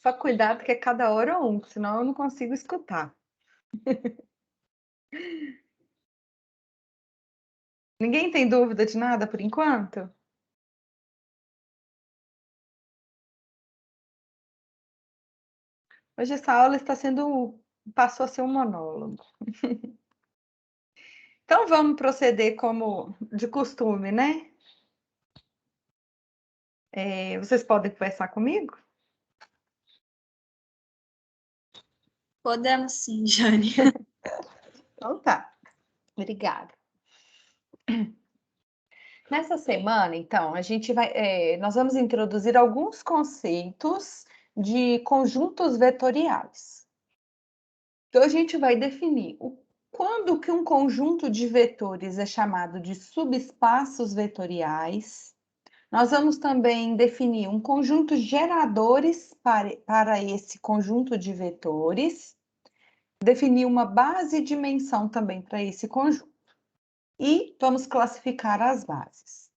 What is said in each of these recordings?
Só cuidado que é cada hora um, senão eu não consigo escutar. Ninguém tem dúvida de nada por enquanto? Hoje essa aula está sendo passou a ser um monólogo. Então vamos proceder como de costume, né? Vocês podem conversar comigo? Podemos sim, Jane. Então tá, obrigada. Nessa semana, então, nós vamos introduzir alguns conceitos de conjuntos vetoriais. Então, a gente vai definir quando que um conjunto de vetores é chamado de subespaços vetoriais. Nós vamos também definir um conjunto de geradores para esse conjunto de vetores, definir uma base e dimensão também para esse conjunto. E vamos classificar as bases.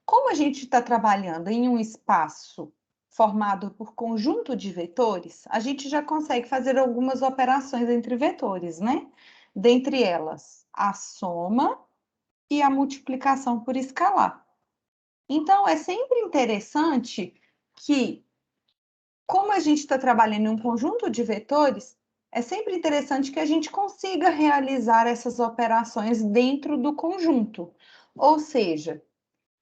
Como a gente está trabalhando em um espaço formado por conjunto de vetores, a gente já consegue fazer algumas operações entre vetores, né? Dentre elas, a soma e a multiplicação por escalar. Então, é sempre interessante que, como a gente está trabalhando em um conjunto de vetores, é sempre interessante que a gente consiga realizar essas operações dentro do conjunto. Ou seja,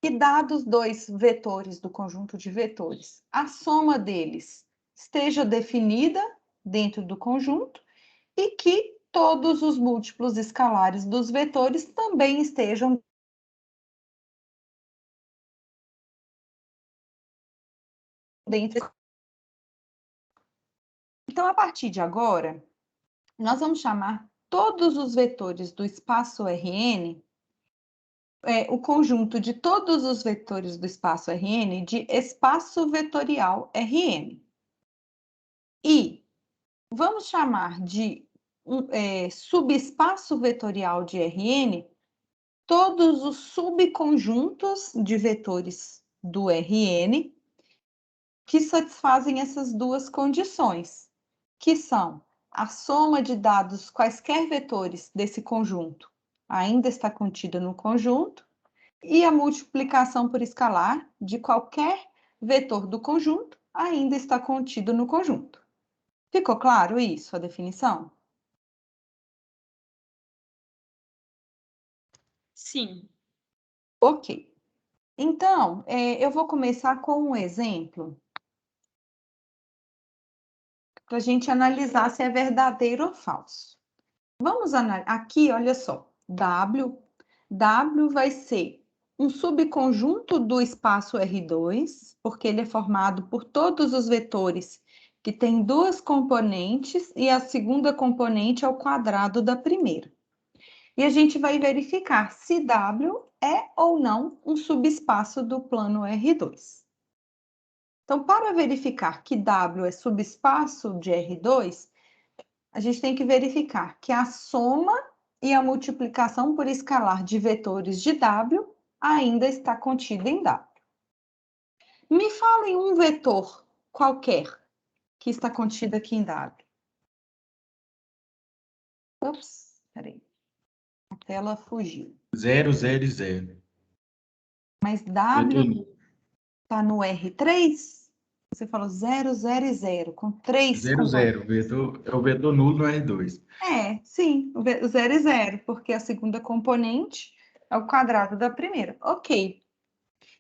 que dados dois vetores do conjunto de vetores, a soma deles esteja definida dentro do conjunto e que todos os múltiplos escalares dos vetores também estejam dentro. Então, a partir de agora, nós vamos chamar todos os vetores do espaço Rn, o conjunto de todos os vetores do espaço Rn de espaço vetorial Rn. E vamos chamar de subespaço vetorial de Rn todos os subconjuntos de vetores do Rn que satisfazem essas duas condições, que são a soma de dados quaisquer vetores desse conjunto ainda está contida no conjunto e a multiplicação por escalar de qualquer vetor do conjunto ainda está contido no conjunto. Ficou claro isso, a definição? Sim. Ok. Então, eu vou começar com um exemplo para a gente analisar se é verdadeiro ou falso. Vamos analisar aqui, olha só, W vai ser um subconjunto do espaço R2, porque ele é formado por todos os vetores que têm duas componentes e a segunda componente é o quadrado da primeira. E a gente vai verificar se W é ou não um subespaço do plano R2. Então, para verificar que W é subespaço de R2, a gente tem que verificar que a soma e a multiplicação por escalar de vetores de W ainda está contida em W. Me fala em um vetor qualquer que está contido aqui em W. Ups, peraí. A tela fugiu. 0, 0 e 0. Mas W está no R3? Você falou 0, 0 e 0, com 3 0, componentes. 0. É o vetor nulo no R2. Sim, o 0 e 0, porque a segunda componente é o quadrado da primeira. Ok.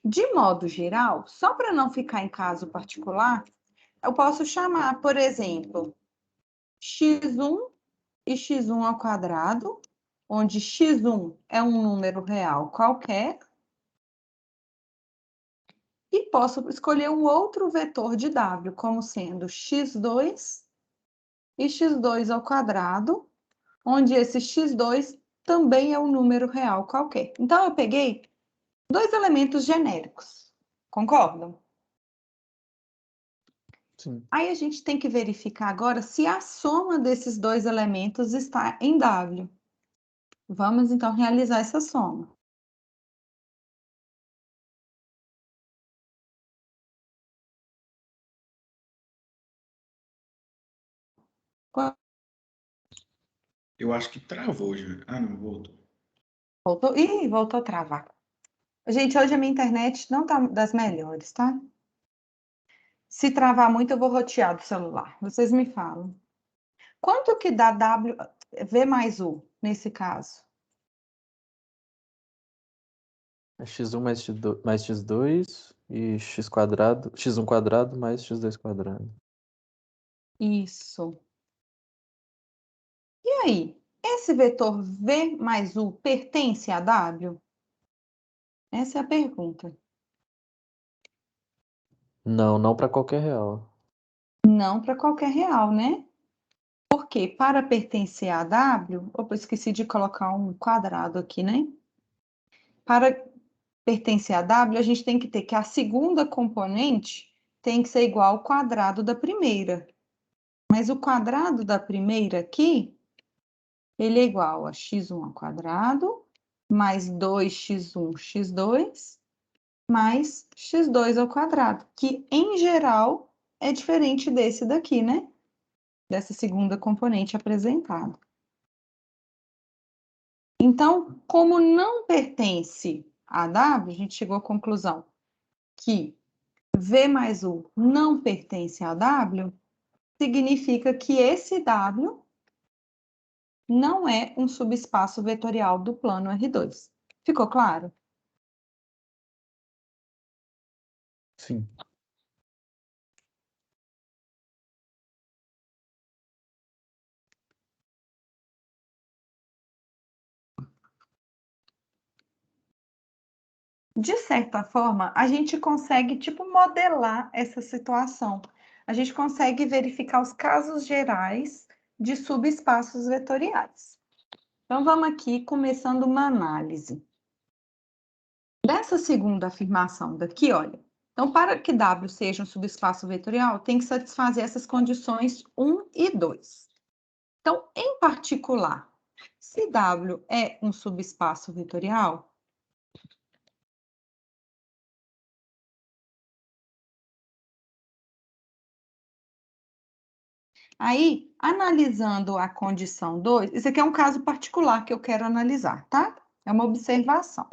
De modo geral, só para não ficar em caso particular, eu posso chamar, por exemplo, x1 e x1 ao quadrado, onde x1 é um número real qualquer, e posso escolher um outro vetor de W, como sendo x2 e x2 ao quadrado, onde esse x2 também é um número real qualquer. Então, eu peguei dois elementos genéricos, concordam? Sim. Aí a gente tem que verificar agora se a soma desses dois elementos está em W. Vamos então realizar essa soma. Eu acho que travou já. Ah, não, voltou. Voltou? Ih, voltou a travar. Gente, hoje a minha internet não tá das melhores, tá? Se travar muito, eu vou rotear do celular. Vocês me falam. Quanto que dá V mais U, nesse caso? É x1 mais x2 e x quadrado, x1 quadrado mais x2 quadrado. Isso. E aí, esse vetor V mais U pertence a W? Essa é a pergunta. Não, não para qualquer real. Não para qualquer real, né? Porque para pertencer a W, opa, esqueci de colocar um quadrado aqui, né? Para pertencer a W, a gente tem que ter que a segunda componente tem que ser igual ao quadrado da primeira. Mas o quadrado da primeira aqui, ele é igual a x1 ao quadrado, mais 2x1, x2, mais x2 ao quadrado, que, em geral, é diferente desse daqui, né? Dessa segunda componente apresentada. Então, como não pertence a W, a gente chegou à conclusão que V mais U não pertence a W, significa que esse W não é um subespaço vetorial do plano R2. Ficou claro? Sim. De certa forma, a gente consegue, tipo, modelar essa situação. A gente consegue verificar os casos gerais de subespaços vetoriais. Então, vamos aqui começando uma análise. Dessa segunda afirmação daqui, olha. Então, para que W seja um subespaço vetorial, tem que satisfazer essas condições 1 e 2. Então, em particular, se W é um subespaço vetorial, aí, analisando a condição 2, isso aqui é um caso particular que eu quero analisar, tá? É uma observação.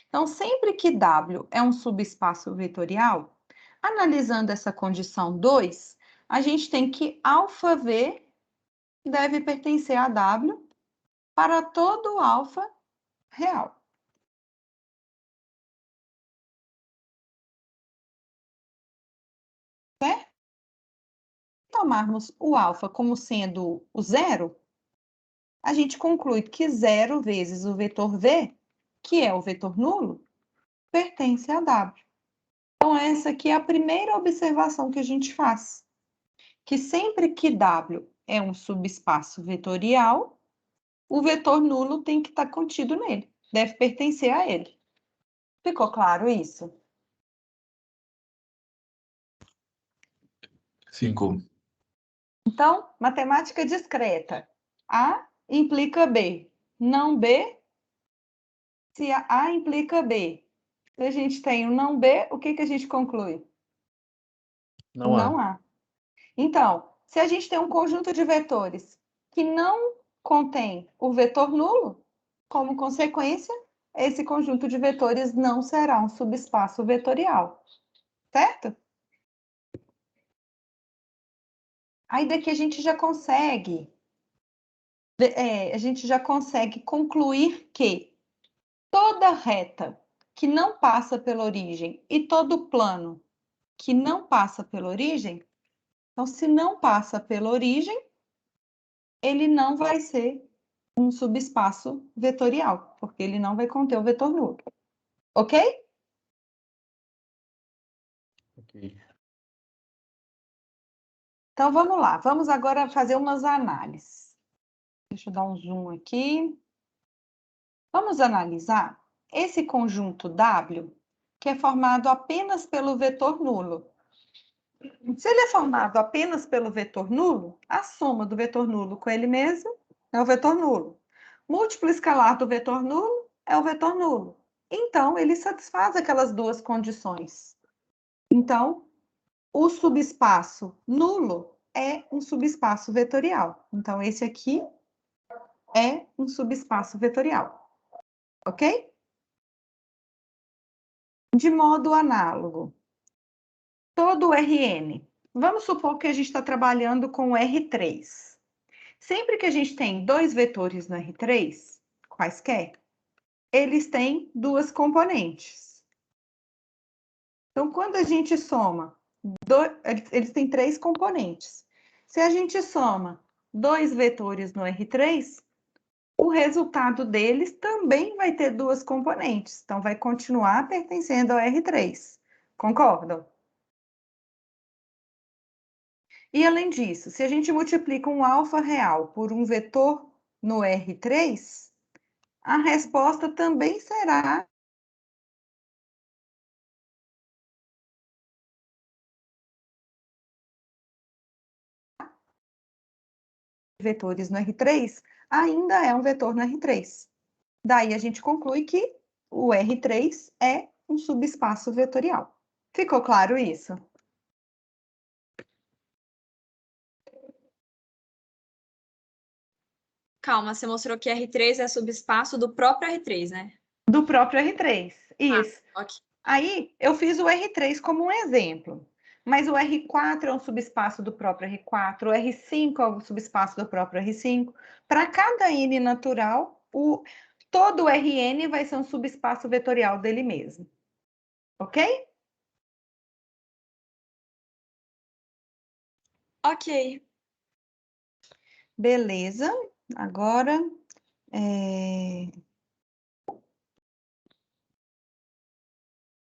Então, sempre que W é um subespaço vetorial, analisando essa condição 2, a gente tem que αv deve pertencer a W para todo alfa real. Certo? Se tomarmos o alfa como sendo o zero, a gente conclui que 0 vezes o vetor V, que é o vetor nulo, pertence a W. Então, essa aqui é a primeira observação que a gente faz. Que sempre que W é um subespaço vetorial, o vetor nulo tem que estar contido nele, deve pertencer a ele. Ficou claro isso? Ficou. Então, matemática discreta. A implica B. Não B, se A implica B. Se a gente tem o não B, o que a gente conclui? Não há. Não há. Então, se a gente tem um conjunto de vetores que não contém o vetor nulo, como consequência, esse conjunto de vetores não será um subespaço vetorial, certo? Aí daqui a gente já consegue concluir que toda reta que não passa pela origem e todo plano que não passa pela origem, então se não passa pela origem, ele não vai ser um subespaço vetorial, porque ele não vai conter o vetor nulo. Ok? Ok. Então vamos lá, vamos agora fazer umas análises. Deixa eu dar um zoom aqui. Vamos analisar esse conjunto W, que é formado apenas pelo vetor nulo. Se ele é formado apenas pelo vetor nulo, a soma do vetor nulo com ele mesmo é o vetor nulo. Múltiplo escalar do vetor nulo é o vetor nulo. Então, ele satisfaz aquelas duas condições. Então, o subespaço nulo é um subespaço vetorial. Então, esse aqui é um subespaço vetorial. Ok? De modo análogo, todo o Rn. Vamos supor que a gente está trabalhando com o R3. Sempre que a gente tem dois vetores no R3, quaisquer, eles têm duas componentes. Então, quando a gente soma, eles têm três componentes. Se a gente soma dois vetores no R3, o resultado deles também vai ter duas componentes. Então, vai continuar pertencendo ao R3. Concordam? E, além disso, se a gente multiplica um alfa real por um vetor no R3, a resposta também será vetores no R3, ainda é um vetor no R3. Daí a gente conclui que o R3 é um subespaço vetorial. Ficou claro isso? Calma, você mostrou que R3 é subespaço do próprio R3, né? Do próprio R3, isso. Ok. Aí, eu fiz o R3 como um exemplo. Mas o R4 é um subespaço do próprio R4, o R5 é um subespaço do próprio R5. Para cada N natural, todo o Rn vai ser um subespaço vetorial dele mesmo. Ok? Ok. Beleza. Agora,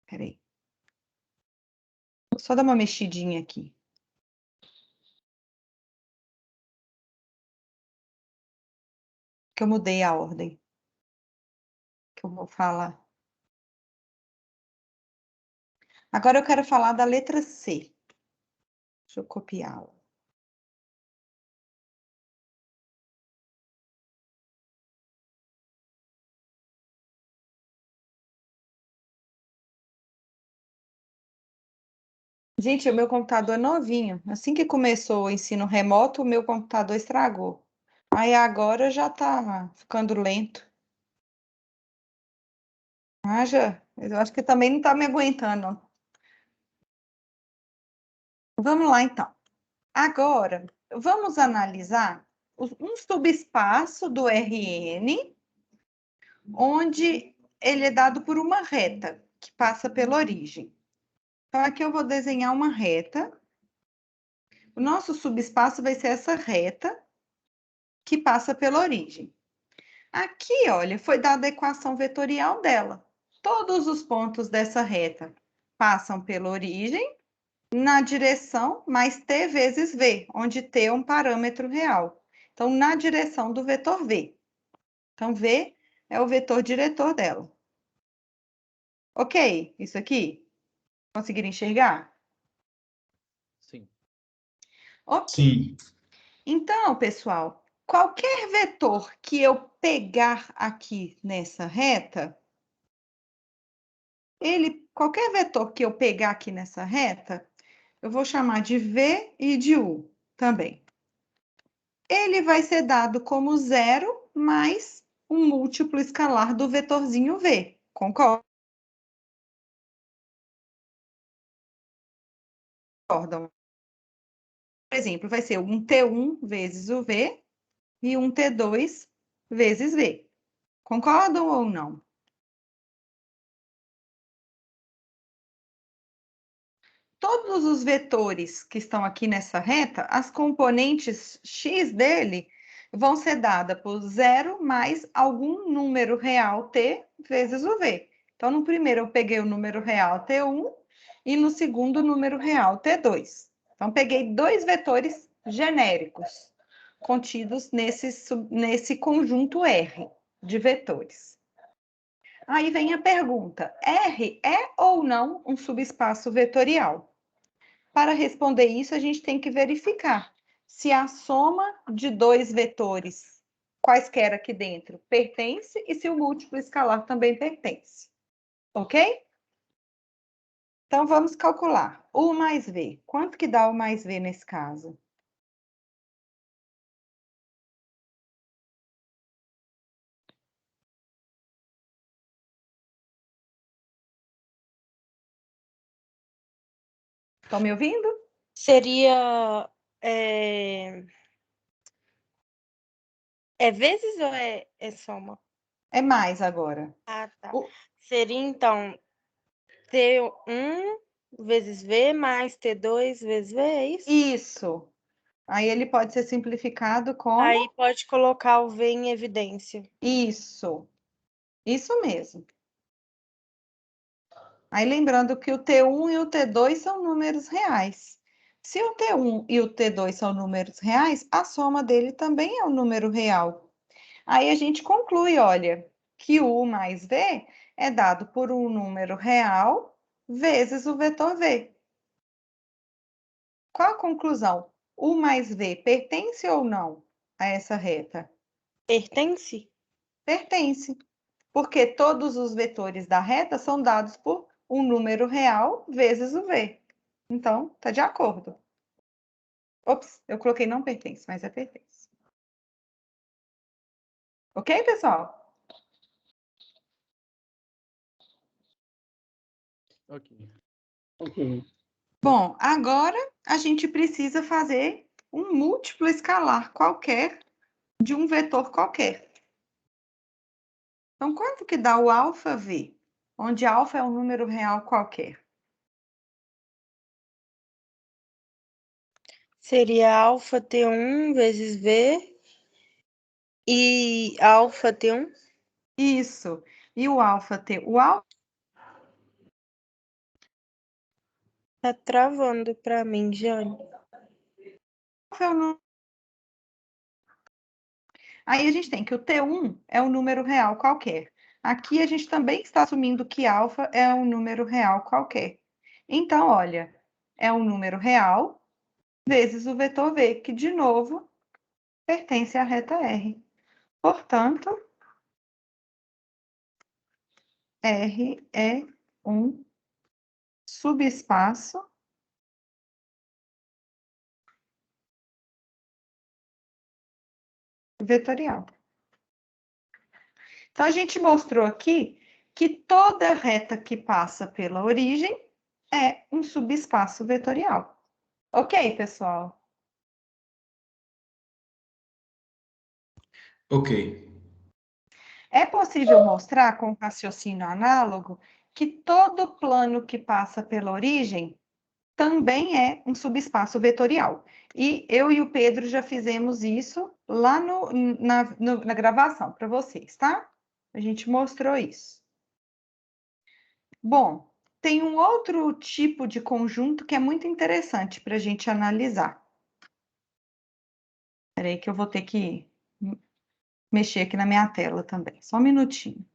peraí. Vou só dar uma mexidinha aqui. Que eu mudei a ordem. Que eu vou falar. Agora eu quero falar da letra C. Deixa eu copiá-la. Gente, o meu computador é novinho. Assim que começou o ensino remoto, o meu computador estragou. Aí agora já tá ficando lento. Eu acho que também não tá me aguentando. Vamos lá, então. Agora, vamos analisar um subespaço do Rn, onde ele é dado por uma reta que passa pela origem. Então, aqui eu vou desenhar uma reta. O nosso subespaço vai ser essa reta que passa pela origem. Aqui, olha, foi dada a equação vetorial dela. Todos os pontos dessa reta passam pela origem na direção mais t vezes v, onde t é um parâmetro real. Então, na direção do vetor v. Então, v é o vetor diretor dela. Ok? Isso aqui? Conseguiram enxergar? Sim. Ok. Sim. Então, pessoal, qualquer vetor que eu pegar aqui nessa reta, qualquer vetor que eu pegar aqui nessa reta, eu vou chamar de V e de U também. Ele vai ser dado como zero mais um múltiplo escalar do vetorzinho V. Concordam? Por exemplo, vai ser um T1 vezes o V e um T2 vezes V. Concordam ou não? Todos os vetores que estão aqui nessa reta, as componentes x dele vão ser dadas por zero mais algum número real t vezes o v. Então, no primeiro eu peguei o número real t1 e no segundo o número real t2. Então, peguei dois vetores genéricos contidos nesse conjunto R de vetores. Aí vem a pergunta: R é ou não um subespaço vetorial? Para responder isso, a gente tem que verificar se a soma de dois vetores, quaisquer aqui dentro, pertence e se o múltiplo escalar também pertence. Ok? Então, vamos calcular. U mais V. Quanto que dá U mais V nesse caso? Estão me ouvindo? Seria... É vezes ou é soma? É mais agora. Ah, tá. O- Seria, então, T1 vezes V mais T2 vezes V, é isso? Isso. Aí ele pode ser simplificado como Aí pode colocar o V em evidência. isso. Isso mesmo. Aí lembrando que o T1 e o T2 são números reais. Se o T1 e o T2 são números reais, a soma dele também é um número real. Aí a gente conclui, olha, que o U mais V é dado por um número real vezes o vetor V. Qual a conclusão? U mais V pertence ou não a essa reta? Pertence? Pertence, porque todos os vetores da reta são dados por um número real vezes o V. Então, tá de acordo. Ops, eu coloquei não pertence, mas é pertence. Ok, pessoal? Ok. Bom, agora a gente precisa fazer um múltiplo escalar qualquer de um vetor qualquer. Então, quanto que dá o alfa V? Onde alfa é um número real qualquer. Seria alfa T1 vezes V e alfa T1? Isso. E o alfa T? O alfa Tá travando para mim, Jane. é o número. Aí a gente tem que o T1 é um número real qualquer. Aqui a gente também está assumindo que alfa é um número real qualquer. Então, olha, é um número real vezes o vetor V, que, de novo, pertence à reta R. Portanto, R é um subespaço vetorial. Então, a gente mostrou aqui que toda reta que passa pela origem é um subespaço vetorial. Ok, pessoal? Ok. É possível mostrar com raciocínio análogo que todo plano que passa pela origem também é um subespaço vetorial. E eu e o Pedro já fizemos isso lá na gravação para vocês, tá? A gente mostrou isso. Bom, tem um outro tipo de conjunto que é muito interessante para a gente analisar. Espera aí que eu vou ter que mexer aqui na minha tela também. Só um minutinho.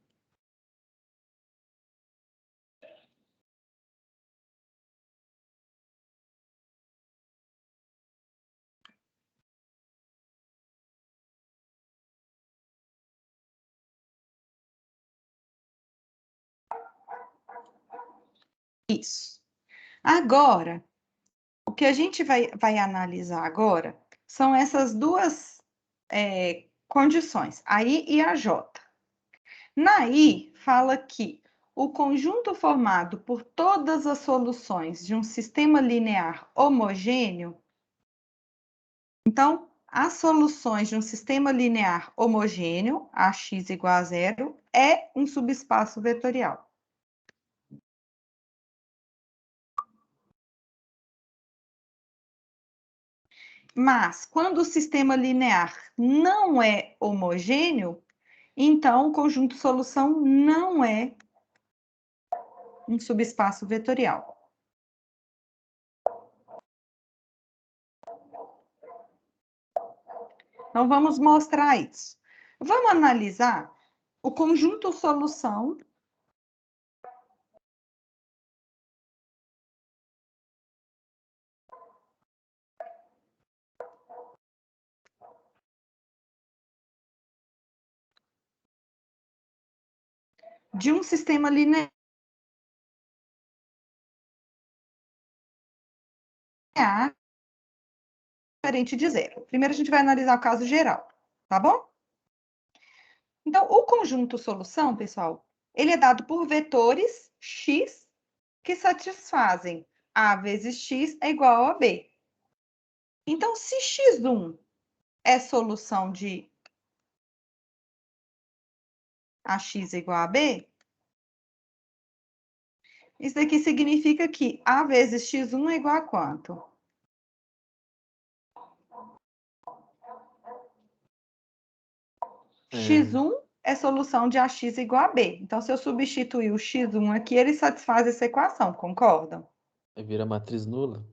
Isso. Agora, o que a gente vai analisar agora são essas duas condições, a I e a J. Na I, fala que o conjunto formado por todas as soluções de um sistema linear homogêneo. Então, as soluções de um sistema linear homogêneo, AX igual a zero, é um subespaço vetorial. Mas, quando o sistema linear não é homogêneo, então o conjunto solução não é um subespaço vetorial. Então, vamos mostrar isso. Vamos analisar o conjunto solução de um sistema linear diferente de zero. Primeiro, a gente vai analisar o caso geral, tá bom? Então, o conjunto solução, pessoal, ele é dado por vetores x que satisfazem A vezes X é igual a B. Então, se X1 é solução de AX igual a B, isso daqui significa que A vezes X1 é igual a quanto? X1 é solução de AX igual a B. Então, se eu substituir o X1 aqui, ele satisfaz essa equação, concordam? Aí vira matriz nula.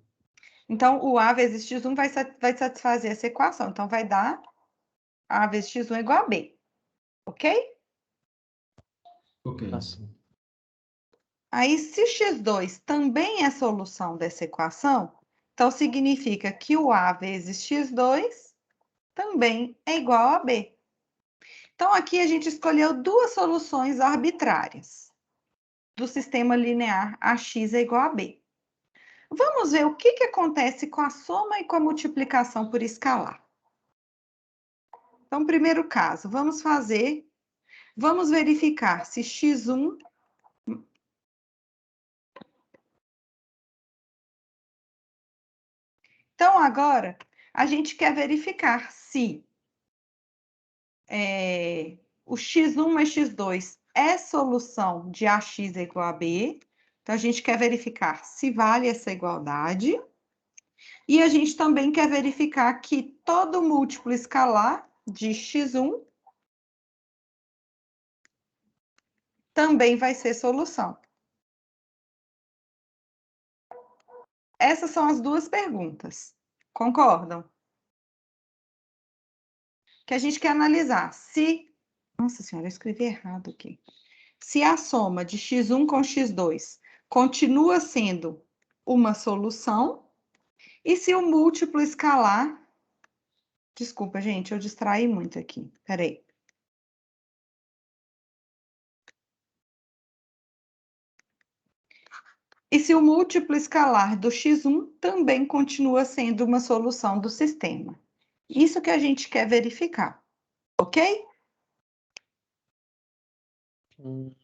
Então, o A vezes X1 vai satisfazer essa equação. Então, vai dar A vezes X1 é igual a B. Ok? Ok. Assim. Aí, se X2 também é solução dessa equação, então significa que o A vezes X2 também é igual a B. Então, aqui a gente escolheu duas soluções arbitrárias do sistema linear AX é igual a B. Vamos ver o que acontece com a soma e com a multiplicação por escalar. Então, primeiro caso, vamos verificar se X1 Então, agora, a gente quer verificar se o X1 mais X2 é solução de AX é igual a B. Então, a gente quer verificar se vale essa igualdade. E a gente também quer verificar que todo múltiplo escalar de X1 também vai ser solução. Essas são as duas perguntas. Concordam? Que a gente quer analisar se... Nossa senhora, eu escrevi errado aqui. Se a soma de X1 com X2 continua sendo uma solução, e se o múltiplo escalar... Desculpa, gente, eu distraí muito aqui. Peraí. E se o múltiplo escalar do X1 também continua sendo uma solução do sistema. Isso que a gente quer verificar, ok? Então,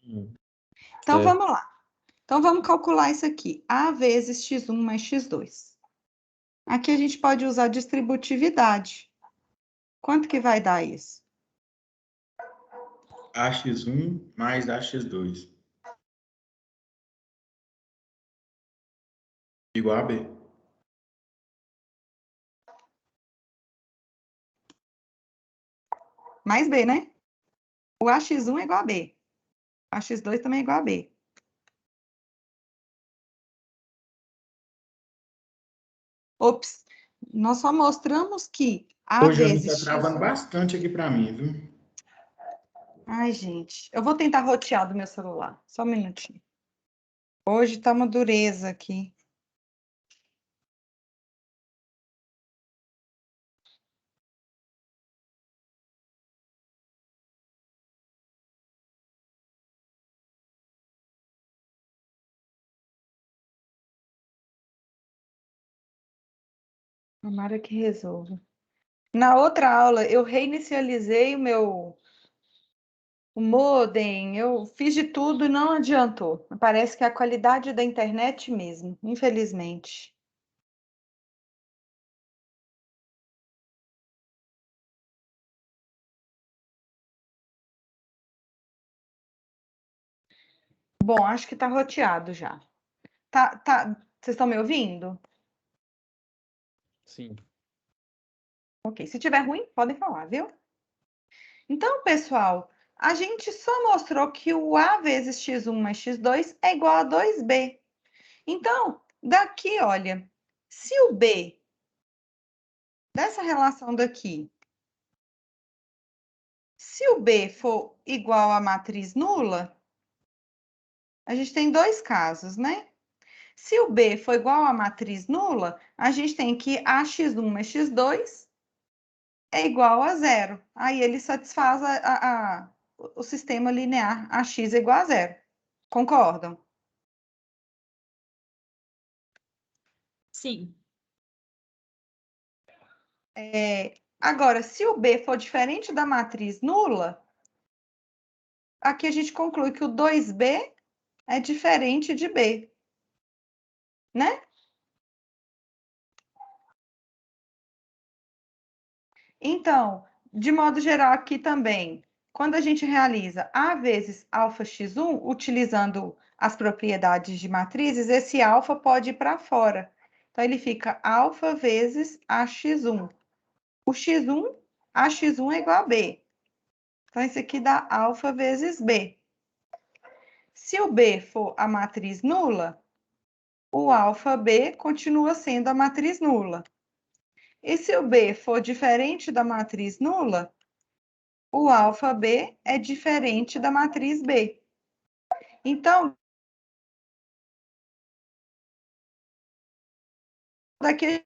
Certo. vamos lá. Então, vamos calcular isso aqui. A vezes X1 mais X2. Aqui a gente pode usar distributividade. Quanto que vai dar isso? AX1 mais AX2. Igual a B. Mais B, né? O AX1 é igual a B. O AX2 também é igual a B. Ops, nós só mostramos que A Ô, Jane, vezes tá travando X1... bastante aqui para mim, viu? Ai, gente, eu vou tentar rotear do meu celular. Só um minutinho. Hoje tá uma dureza aqui. Tomara que resolva. Na outra aula, eu reinicializei o modem, eu fiz de tudo e não adiantou. Parece que é a qualidade da internet mesmo, infelizmente. Bom, acho que tá roteado já. Vocês estão me ouvindo? Sim. Ok, se tiver ruim, podem falar, viu? Então, pessoal, a gente só mostrou que o A vezes X1 mais X2 é igual a 2B. Então, daqui, olha, se o B, dessa relação daqui, se o B for igual à matriz nula, a gente tem dois casos, né? Se o B for igual à matriz nula, a gente tem que AX1 mais X2 é igual a zero. Aí ele satisfaz o sistema linear AX é igual a zero. Concordam? Sim. Agora, se o B for diferente da matriz nula, aqui a gente conclui que o 2B é diferente de B. né? Então, de modo geral, aqui também, quando a gente realiza A vezes αx1, utilizando as propriedades de matrizes, esse alfa pode ir para fora. Então, ele fica alfa vezes ax1. O x1, ax1 é igual a b. Então, isso aqui dá alfa vezes b. Se o b for a matriz nula, o alfa b continua sendo a matriz nula. E se o b for diferente da matriz nula, o alfa b é diferente da matriz B. Então, daqui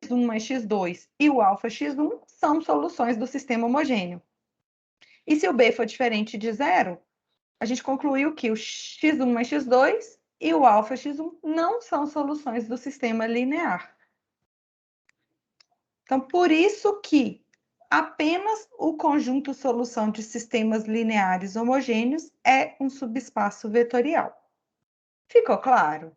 x1 mais x2 e o alfa x1 são soluções do sistema homogêneo. E se o B for diferente de zero, a gente concluiu que o x1 mais x2 e o alfa x1 não são soluções do sistema linear. Então, por isso que apenas o conjunto solução de sistemas lineares homogêneos é um subespaço vetorial. Ficou claro?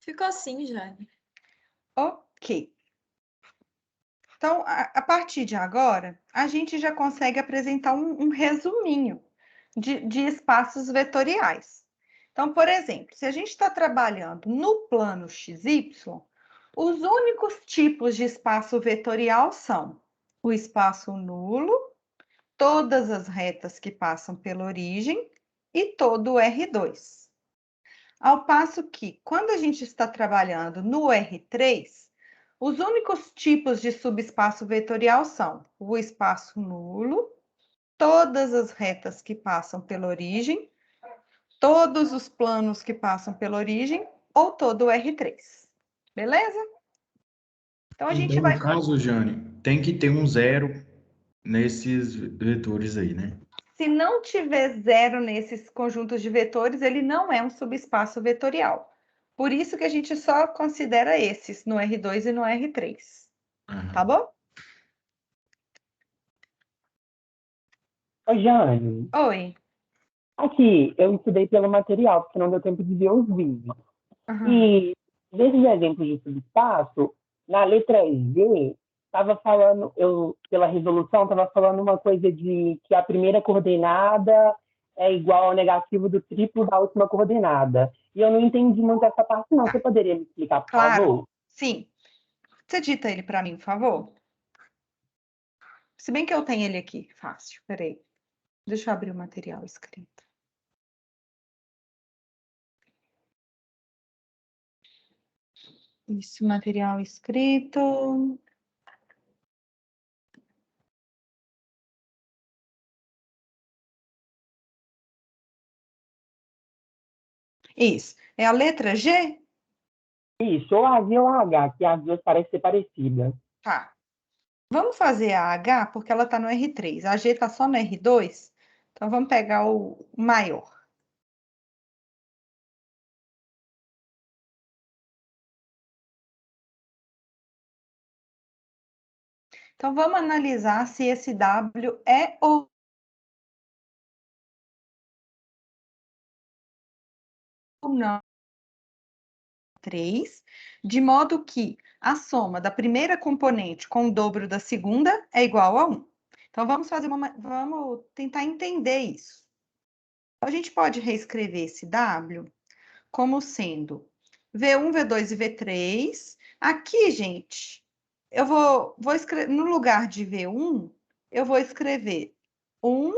Ficou assim, Jane. Ok. Então, a partir de agora, a gente já consegue apresentar um resuminho de espaços vetoriais. Então, por exemplo, se a gente está trabalhando no plano XY, os únicos tipos de espaço vetorial são o espaço nulo, todas as retas que passam pela origem e todo o R2. Ao passo que, quando a gente está trabalhando no R3, os únicos tipos de subespaço vetorial são o espaço nulo, todas as retas que passam pela origem, todos os planos que passam pela origem ou todo o R3. Beleza? Então, a gente Então, vai... no caso, Jane, tem que ter um zero nesses vetores aí, né? Se não tiver zero nesses conjuntos de vetores, ele não é um subespaço vetorial. Por isso que a gente só considera esses no R2 e no R3. Tá bom? Ô, Jane, Oi. aqui eu estudei pelo material, porque não deu tempo de ver os vídeos. Uhum. E desses exemplos de subespaço, na letra G, estava falando, pela resolução, estava falando uma coisa de que a primeira coordenada é igual ao negativo do triplo da última coordenada. E eu não entendi muito essa parte, não. Tá. Você poderia me explicar, por Claro. favor? Sim. Você dita ele para mim, por favor? Se bem que eu tenho ele aqui, fácil. Peraí. Deixa eu abrir o material escrito. Isso, material escrito. Isso. É a letra G? Isso, ou a G ou a H, que as duas parecem ser parecidas. Tá. Vamos fazer a H, porque ela está no R3. A G está só no R2. Então, vamos pegar o maior. Então, vamos analisar se esse W é ou não 3, de modo que a soma da primeira componente com o dobro da segunda é igual a 1. Então, vamos tentar entender isso. Então, a gente pode reescrever esse W como sendo V1, V2 e V3. Aqui, gente, eu vou escrever, no lugar de V1, eu vou escrever 1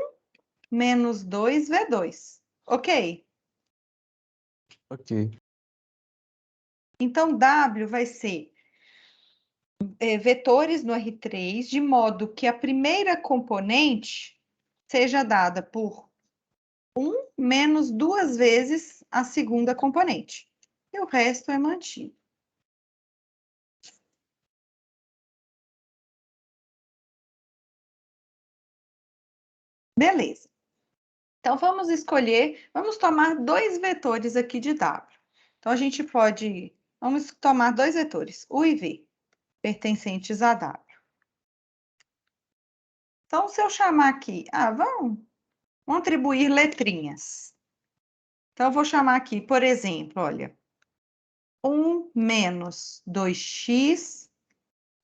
menos 2 V2. Ok? Ok. Então, W vai ser vetores no R3, de modo que a primeira componente seja dada por 1 menos 2 vezes a segunda componente. E o resto é mantido. Beleza. Então, vamos tomar dois vetores aqui de W. Então, vamos tomar dois vetores, U e V, pertencentes a W. Então, se eu chamar aqui, vamos atribuir letrinhas. Então, eu vou chamar aqui, por exemplo, olha, 1 menos 2x,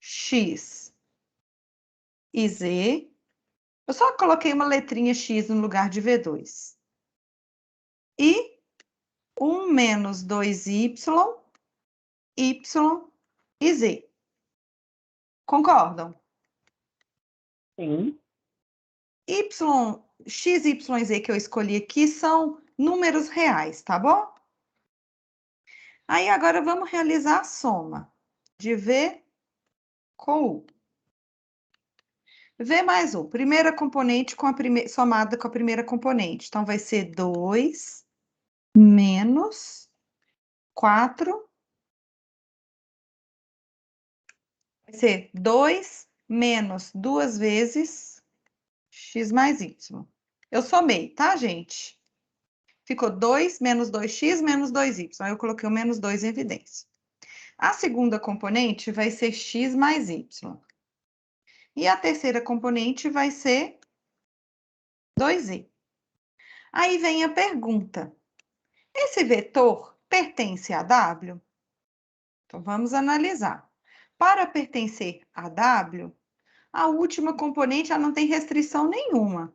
x e z. Eu só coloquei uma letrinha x no lugar de V2. E 1 menos 2y, y e z. Concordam? Sim. X, y e z que eu escolhi aqui são números reais, tá bom? Aí agora vamos realizar a soma de V com U. V mais U, primeira componente somada com a primeira componente. Então, vai ser 2 menos 4. Vai ser 2 menos 2 vezes x mais y. Eu somei, tá, gente? Ficou 2 menos 2x menos 2y. Aí eu coloquei o menos 2 em evidência. A segunda componente vai ser x mais y. E a terceira componente vai ser 2y. Aí vem a pergunta. Esse vetor pertence a W? Então, vamos analisar. Para pertencer a W, a última componente já não tem restrição nenhuma.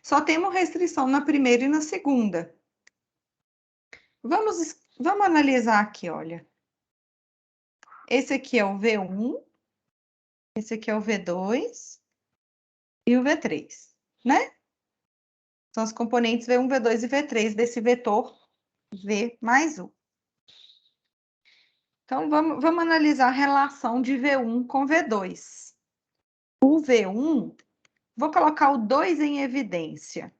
Só temos restrição na primeira e na segunda. Vamos analisar aqui, olha. Esse aqui é o V1, esse aqui é o V2 e o V3, né? São os componentes V1, V2 e V3 desse vetor V mais U. Então, vamos analisar a relação de V1 com V2. O V1, vou colocar o 2 em evidência.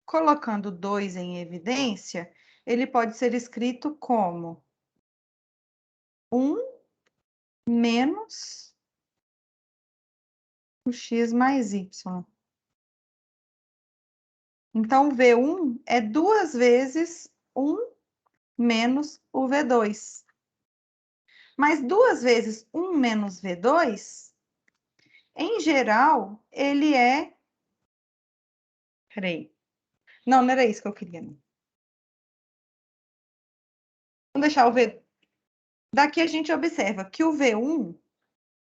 Colocando 2 em evidência, ele pode ser escrito como 1 menos o x mais y. Então, o V1 é 2 vezes 1 menos o V2. Mas 2 vezes 1 menos V2, em geral, ele é... Peraí. Não era isso que eu queria, não. Vamos deixar o V... Daqui a gente observa que o V1,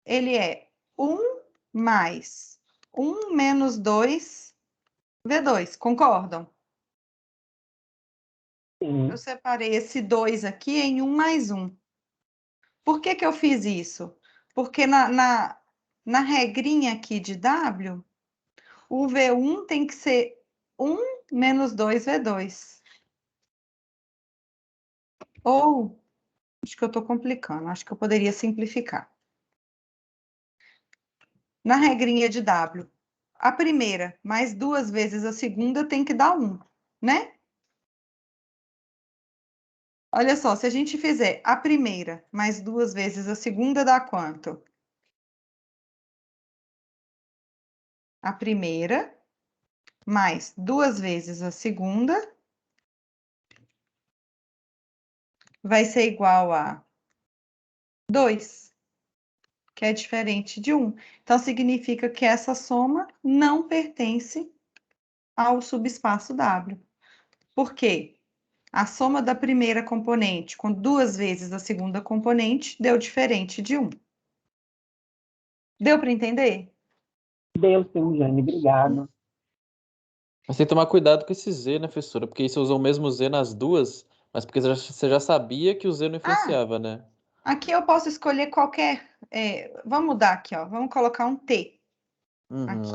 ele é 1 mais 1 menos 2 V2. Concordam? Sim. Eu separei esse 2 aqui em 1 mais 1. Por que que eu fiz isso? Porque na regrinha aqui de W, o V1 tem que ser 1 menos 2 V2. Ou, acho que eu estou complicando, acho que eu poderia simplificar. Na regrinha de W, a primeira mais 2 vezes a segunda tem que dar 1, né? Olha só, se a gente fizer a primeira mais 2 vezes a segunda, dá quanto? A primeira mais 2 vezes a segunda vai ser igual a 2, que é diferente de 1. Então, significa que essa soma não pertence ao subespaço W. Por quê? A soma da primeira componente com 2 vezes a segunda componente deu diferente de 1. Deu para entender? Deu sim, Jane, obrigado. Mas tem que tomar cuidado com esse Z, né, professora? Porque aí você usou o mesmo Z nas duas, mas porque você já sabia que o Z não influenciava, né? Aqui eu posso escolher qualquer... vamos mudar aqui, ó. Vamos colocar um T. Uhum,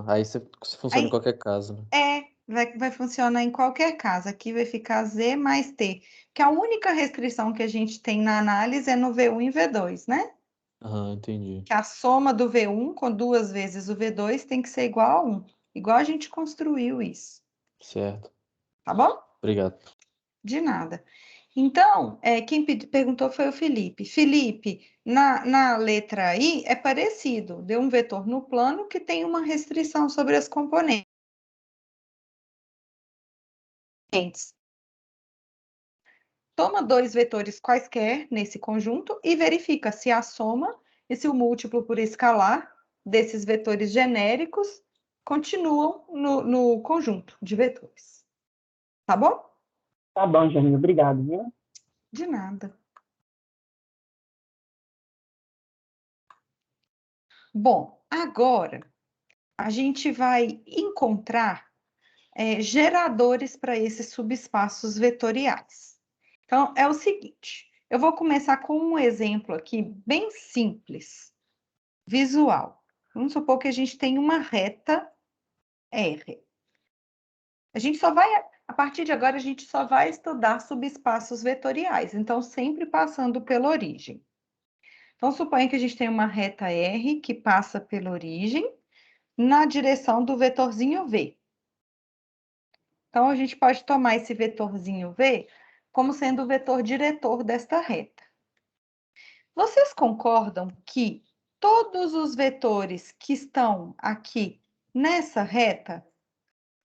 aí você funciona em Aí, qualquer caso, né? vai funcionar em qualquer caso. Aqui vai ficar Z mais T. Que a única restrição que a gente tem na análise é no V1 e V2, né? Aham, entendi. Que a soma do V1 com 2 vezes o V2 tem que ser igual a 1. Igual a gente construiu isso. Certo. Tá bom? Obrigado. De nada. Então, quem perguntou foi o Felipe. Felipe, na letra I é parecido. Deu um vetor no plano que tem uma restrição sobre as componentes. Toma 2 vetores quaisquer nesse conjunto e verifica se a soma e se o múltiplo por escalar desses vetores genéricos continuam no conjunto de vetores. Tá bom? Tá bom, Janine, obrigado, viu? De nada. Bom, agora a gente vai encontrar geradores para esses subespaços vetoriais. Então, é o seguinte, eu vou começar com um exemplo aqui bem simples, visual. Vamos supor que a gente tem uma reta R. A gente só vai, a partir de agora, a gente só vai estudar subespaços vetoriais, então sempre passando pela origem. Então, suponha que a gente tem uma reta R que passa pela origem na direção do vetorzinho V. Então, a gente pode tomar esse vetorzinho V como sendo o vetor diretor desta reta. Vocês concordam que todos os vetores que estão aqui nessa reta,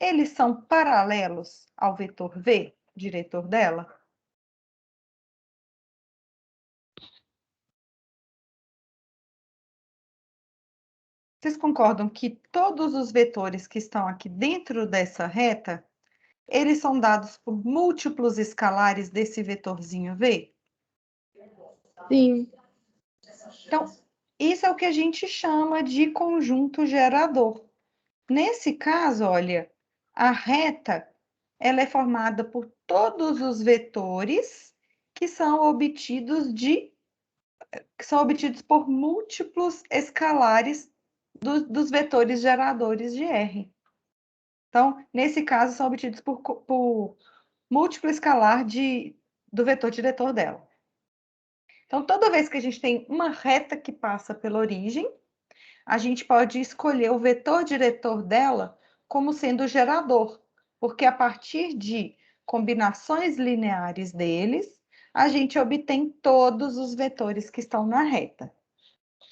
eles são paralelos ao vetor V, diretor dela? Vocês concordam que todos os vetores que estão aqui dentro dessa reta, eles são dados por múltiplos escalares desse vetorzinho V? Sim. Então, isso é o que a gente chama de conjunto gerador. Nesse caso, olha, a reta ela é formada por todos os vetores que são obtidos por múltiplos escalares dos vetores geradores de R. Então, nesse caso, são obtidos por múltiplo escalar do vetor diretor dela. Então, toda vez que a gente tem uma reta que passa pela origem, a gente pode escolher o vetor diretor dela como sendo o gerador, porque a partir de combinações lineares deles, a gente obtém todos os vetores que estão na reta.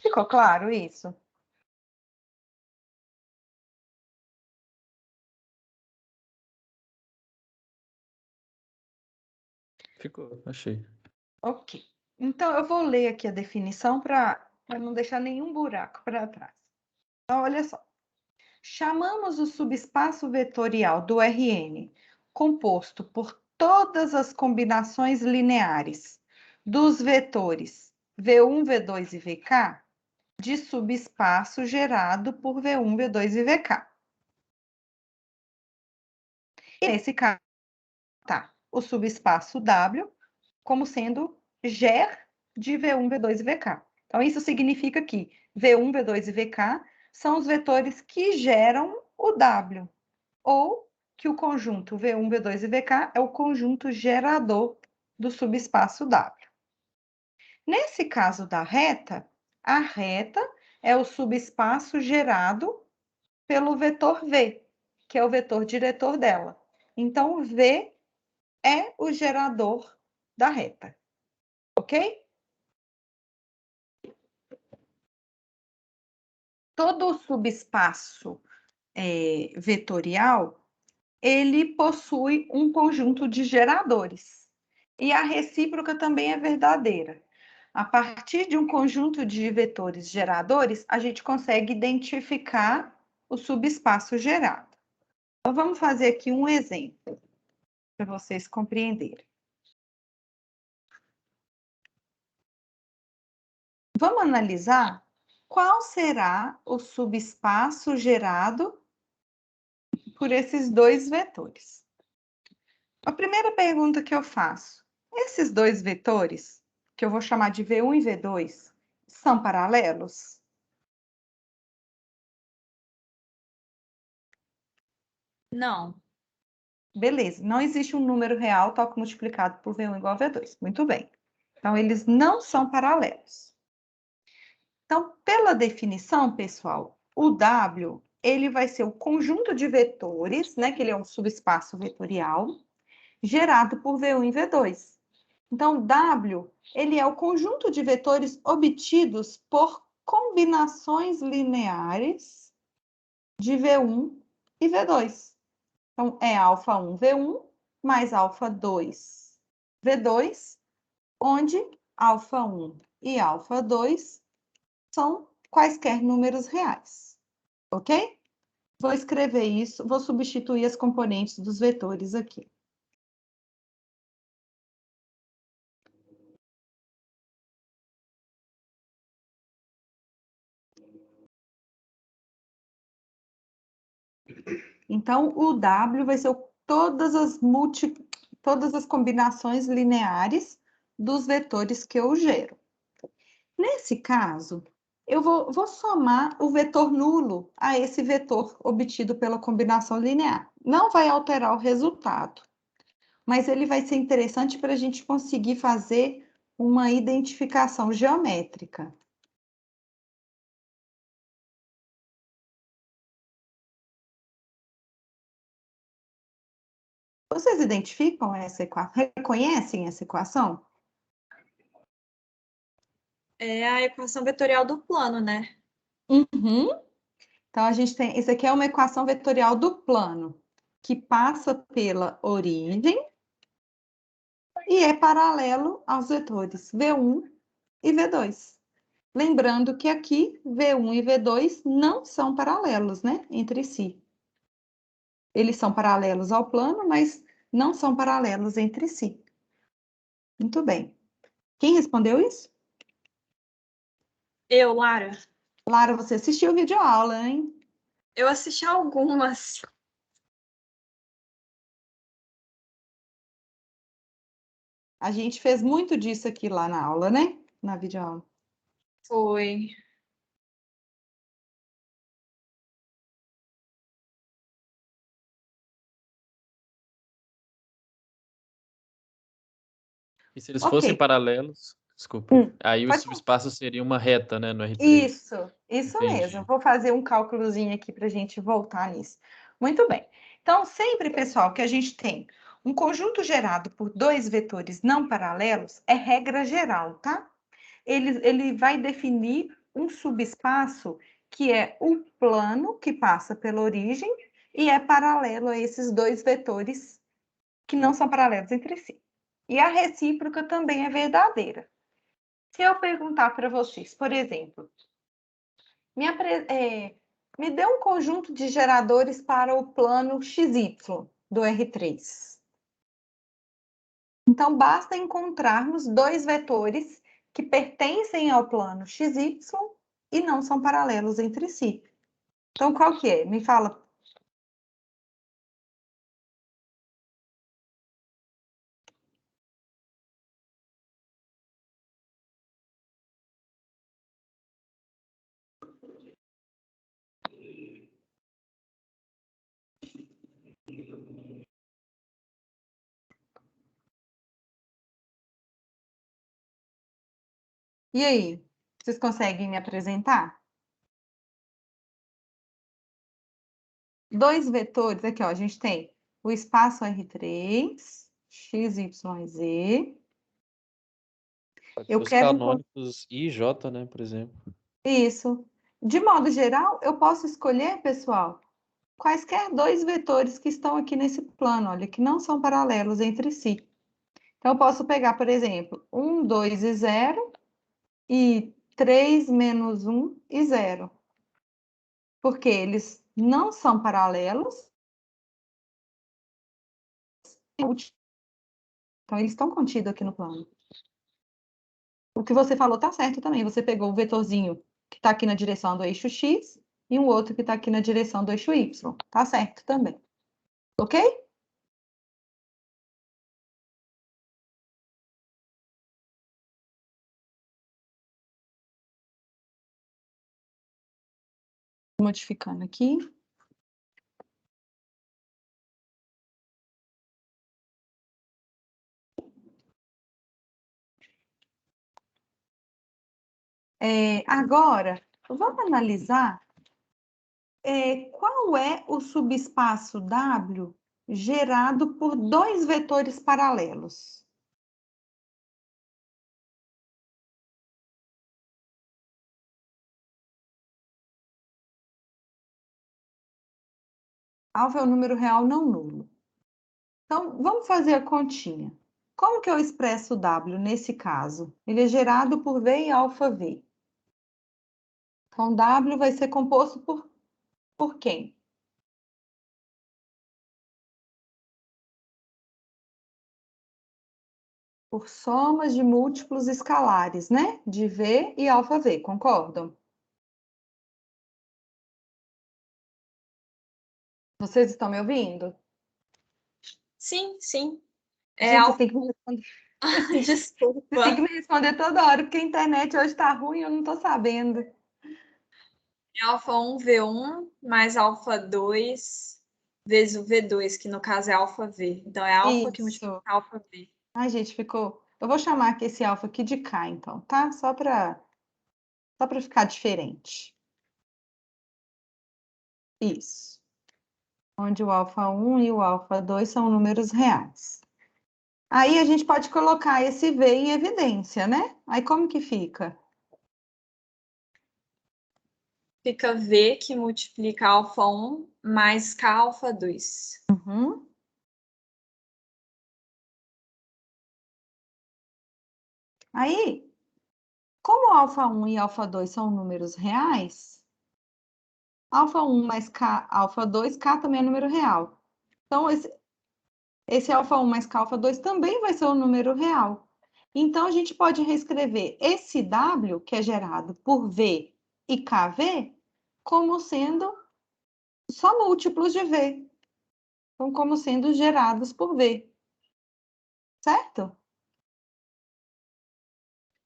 Ficou claro isso? Ficou, achei. Ok. Então, eu vou ler aqui a definição para não deixar nenhum buraco para trás. Então, olha só. Chamamos o subespaço vetorial do Rn, composto por todas as combinações lineares dos vetores V1, V2 e Vk, de subespaço gerado por V1, V2 e Vk. E nesse caso, tá o subespaço W como sendo ger de V1, V2 e Vk. Então, isso significa que V1, V2 e Vk são os vetores que geram o W, ou que o conjunto V1, V2 e Vk é o conjunto gerador do subespaço W. Nesse caso da reta, a reta é o subespaço gerado pelo vetor V, que é o vetor diretor dela. Então, V é o gerador da reta. Ok? Todo subespaço vetorial, ele possui um conjunto de geradores. E a recíproca também é verdadeira. A partir de um conjunto de vetores geradores, a gente consegue identificar o subespaço gerado. Então, vamos fazer aqui um exemplo, para vocês compreenderem. Vamos analisar qual será o subespaço gerado por esses dois vetores. A primeira pergunta que eu faço, esses dois vetores, que eu vou chamar de V1 e V2, são paralelos? Não. Beleza, não existe um número real tal que multiplicado por V1 igual a V2. Muito bem. Então, eles não são paralelos. Então, pela definição, pessoal, o W, ele vai ser o conjunto de vetores, né, que ele é um subespaço vetorial, gerado por V1 e V2. Então, W, ele é o conjunto de vetores obtidos por combinações lineares de V1 e V2. Então, é alfa1 V1 mais alfa2 V2, onde alfa1 e alfa2 são quaisquer números reais. Ok? Vou escrever isso, vou substituir as componentes dos vetores aqui. Então, o W vai ser todas as combinações lineares dos vetores que eu gero. Nesse caso, eu vou somar o vetor nulo a esse vetor obtido pela combinação linear. Não vai alterar o resultado, mas ele vai ser interessante para a gente conseguir fazer uma identificação geométrica. Vocês identificam essa equação? Reconhecem essa equação? É a equação vetorial do plano, né? Uhum. Então, a gente tem... Isso aqui é uma equação vetorial do plano, que passa pela origem e é paralelo aos vetores V1 e V2. Lembrando que aqui, V1 e V2 não são paralelos, né, entre si. Eles são paralelos ao plano, mas não são paralelos entre si. Muito bem. Quem respondeu isso? Eu, Lara, Lara, você assistiu o vídeo aula, hein? eu assisti algumas. A gente fez muito disso aqui lá na aula, né? Na videoaula. Foi. E se eles Ok. fossem paralelos, desculpa, aí o pode falar. subespaço seria uma reta, né, no R3. Isso Entendi. mesmo. Vou fazer um cálculozinho aqui para a gente voltar nisso. Muito bem. Então, sempre, pessoal, que a gente tem um conjunto gerado por dois vetores não paralelos, é regra geral, tá? Ele vai definir um subespaço que é o plano que passa pela origem e é paralelo a esses dois vetores que não são paralelos entre si. E a recíproca também é verdadeira. Se eu perguntar para vocês, por exemplo, me dê um conjunto de geradores para o plano XY do R3. Então, basta encontrarmos dois vetores que pertencem ao plano XY e não são paralelos entre si. Então, qual que é? Me fala. E aí? Vocês conseguem me apresentar? Dois vetores, aqui, ó, a gente tem o espaço R3, X, Y, Z. Eu Os quero canônicos I e J, né, por exemplo. Isso. De modo geral, eu posso escolher, pessoal, quaisquer dois vetores que estão aqui nesse plano, olha, que não são paralelos entre si. Então, eu posso pegar, por exemplo, 1, 2 e 0 e 3 menos 1 e 0. Porque eles não são paralelos. Então, eles estão contidos aqui no plano. O que você falou está certo também. Você pegou o vetorzinho que está aqui na direção do eixo X e um outro que está aqui na direção do eixo Y. Tá certo também. Ok? Modificando aqui. Agora, vamos analisar qual é o subespaço W gerado por dois vetores paralelos. Alfa é o número real não nulo. Então, vamos fazer a continha. Como que eu expresso o W nesse caso? Ele é gerado por V e alfa V. Então, W vai ser composto por quem? Por somas de múltiplos escalares, né? De V e alfa V, concordam? Vocês estão me ouvindo? Sim, sim. Gente, vocês têm que me responder. Desculpa. Vocês têm que me responder toda hora, porque a internet hoje tá ruim e eu não tô sabendo. É alfa 1 V1 mais alfa 2 vezes o V2, que no caso é alfa V. Então, é alfa que multiplica Isso. alfa V. Ai, gente, ficou... Eu vou chamar aqui esse alfa aqui de K, então, tá? Só para ficar diferente. Isso. Onde o alfa 1 e o alfa 2 são números reais. Aí a gente pode colocar esse V em evidência, né? Aí como que fica? Fica V que multiplica alfa 1 mais K alfa 2. Uhum. Aí, como alfa 1 e alfa 2 são números reais, alfa 1 mais K alfa 2, K também é número real. Então, esse alfa 1 mais K alfa 2 também vai ser um número real. Então, a gente pode reescrever esse W, que é gerado por V e KV, como sendo só múltiplos de V. Então, como sendo gerados por V. Certo?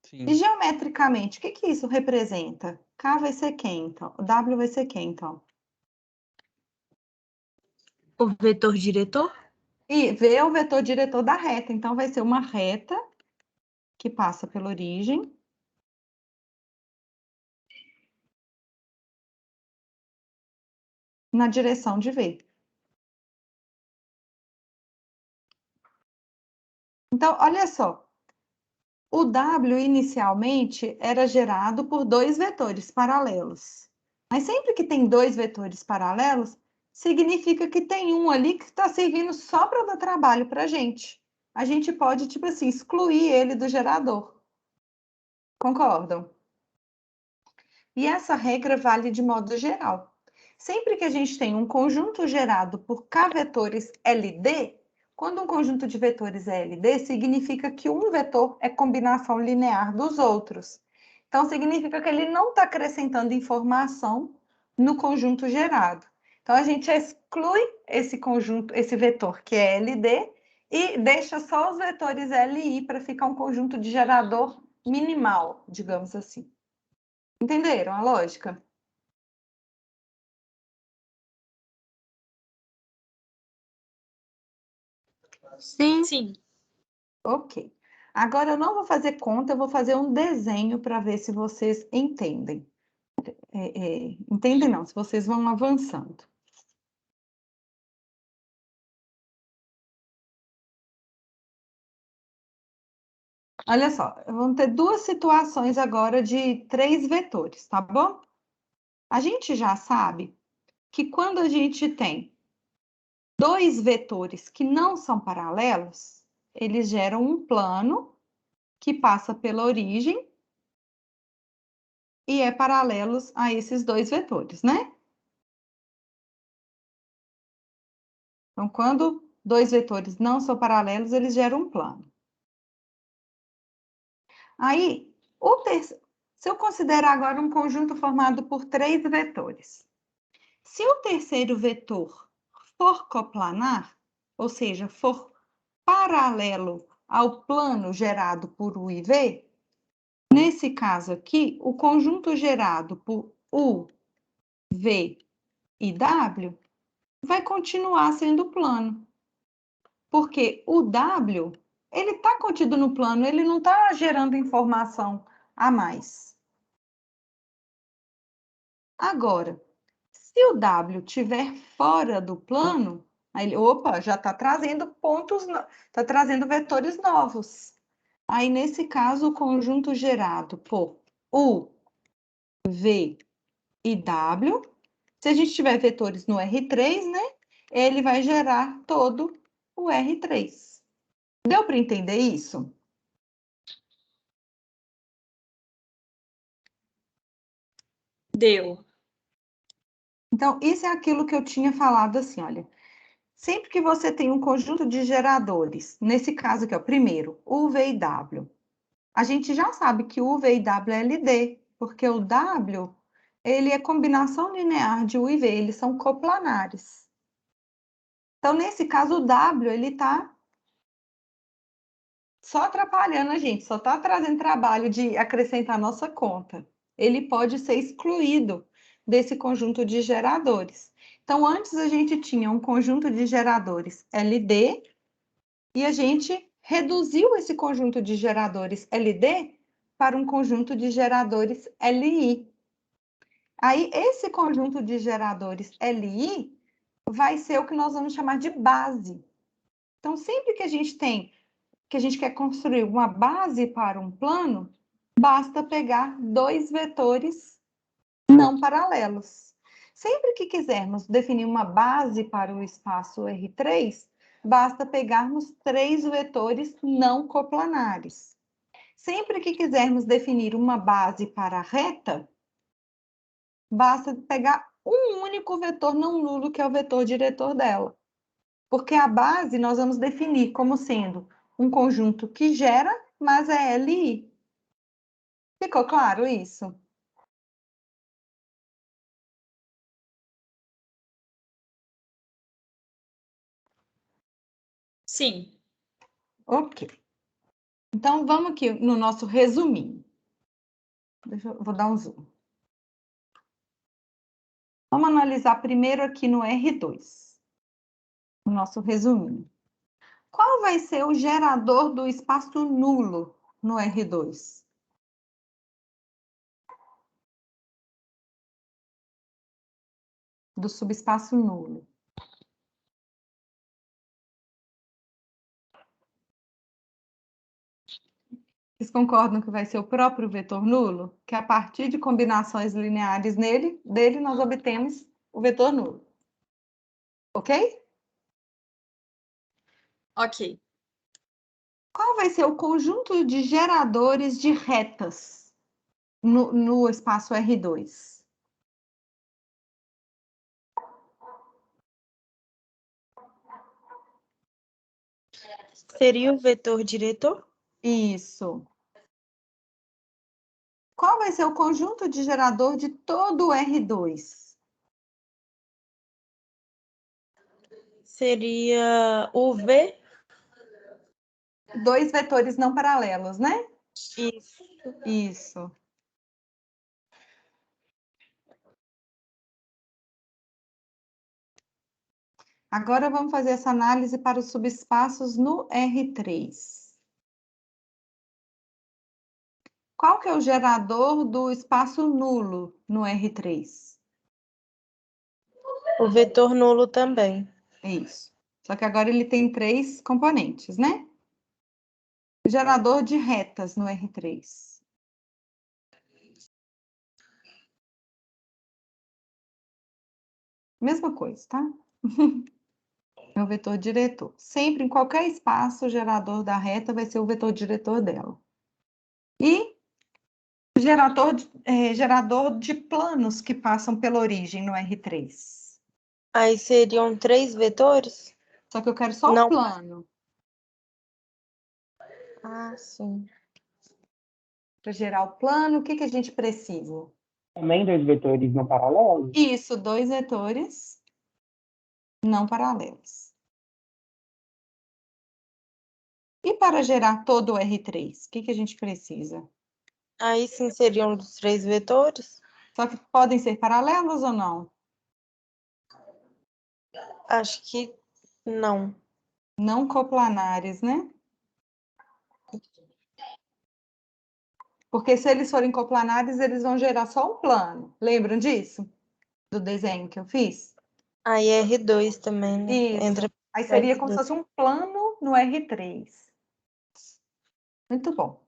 Sim. E geometricamente, o que isso representa? K vai ser quem, então? O W vai ser quem, então? O vetor diretor? E V é o vetor diretor da reta, então vai ser uma reta que passa pela origem. Na direção de V. Então, olha só. O W inicialmente era gerado por dois vetores paralelos. Mas sempre que tem dois vetores paralelos, significa que tem um ali que está servindo só para dar trabalho para a gente. A gente pode, tipo assim, excluir ele do gerador. Concordam? E essa regra vale de modo geral. Sempre que a gente tem um conjunto gerado por K vetores LD, quando um conjunto de vetores é LD, significa que um vetor é combinação linear dos outros. Então, significa que ele não está acrescentando informação no conjunto gerado. Então, a gente exclui esse conjunto, esse vetor que é LD, e deixa só os vetores LI para ficar um conjunto de gerador minimal, digamos assim. Entenderam a lógica? Sim. Sim. Ok. Agora eu não vou fazer conta, eu vou fazer um desenho para ver se vocês entendem. Entendem não, se vocês vão avançando. Olha só, vamos ter duas situações agora de três vetores, tá bom? A gente já sabe que quando a gente tem dois vetores que não são paralelos, eles geram um plano que passa pela origem e é paralelos a esses dois vetores, né? Então, quando dois vetores não são paralelos, eles geram um plano. Aí, se eu considerar agora um conjunto formado por três vetores, se o terceiro vetor for coplanar, ou seja, for paralelo ao plano gerado por U e V, nesse caso aqui, o conjunto gerado por U, V e W vai continuar sendo plano. Porque o W, ele está contido no plano, ele não está gerando informação a mais. Agora, se o W estiver fora do plano, aí ele, opa, já está trazendo está trazendo vetores novos. Aí, nesse caso, o conjunto gerado por U, V e W, se a gente tiver vetores no R3, né, ele vai gerar todo o R3. Deu para entender isso? Deu. Então, isso é aquilo que eu tinha falado assim, olha. Sempre que você tem um conjunto de geradores, nesse caso aqui, ó, primeiro, U, V e W, a gente já sabe que U, V e W é LD, porque o W, ele é combinação linear de U e V, eles são coplanares. Então, nesse caso, o W, ele está só atrapalhando a gente, só está trazendo trabalho de acrescentar nossa conta. Ele pode ser excluído desse conjunto de geradores. Então, antes a gente tinha um conjunto de geradores LD e a gente reduziu esse conjunto de geradores LD para um conjunto de geradores LI. Aí, esse conjunto de geradores LI vai ser o que nós vamos chamar de base. Então, sempre que a gente quer construir uma base para um plano, basta pegar dois vetores não paralelos. Sempre que quisermos definir uma base para o espaço R3, basta pegarmos três vetores não coplanares. Sempre que quisermos definir uma base para a reta, basta pegar um único vetor não nulo, que é o vetor diretor dela. Porque a base nós vamos definir como sendo um conjunto que gera, mas é LI. Ficou claro isso? Sim. Ok. Então, vamos aqui no nosso resuminho. Vou dar um zoom. Vamos analisar primeiro aqui no R2, o nosso resuminho. Qual vai ser o gerador do espaço nulo no R2? Do subespaço nulo. Vocês concordam que vai ser o próprio vetor nulo? Que a partir de combinações lineares dele nós obtemos o vetor nulo. Ok? Ok. Qual vai ser o conjunto de geradores de retas no espaço R2? Seria o vetor diretor? Isso. Qual vai ser o conjunto de gerador de todo o R2? Seria o V? Dois vetores não paralelos, né? Isso. Isso. Agora vamos fazer essa análise para os subespaços no R3. Qual que é o gerador do espaço nulo no R3? O vetor nulo também. Isso. Só que agora ele tem três componentes, né? Gerador de retas no R3. Mesma coisa, tá? É o vetor diretor. Sempre, em qualquer espaço, o gerador da reta vai ser o vetor diretor dela. E gerador de planos que passam pela origem no R3. Aí seriam 3 vetores? Só que eu quero só Não. o plano. Ah, sim. Para gerar o plano, o que a gente precisa? Também dois vetores não paralelos? Isso, dois vetores não paralelos. E para gerar todo o R3, o que a gente precisa? Aí sim seriam os 3 vetores? Só que podem ser paralelos ou não? Acho que não. Não coplanares, né? Porque se eles forem coplanares, eles vão gerar só um plano. Lembram disso? Do desenho que eu fiz? Aí R2 também, né? Isso. Aí seria como se fosse um plano no R3. Muito bom.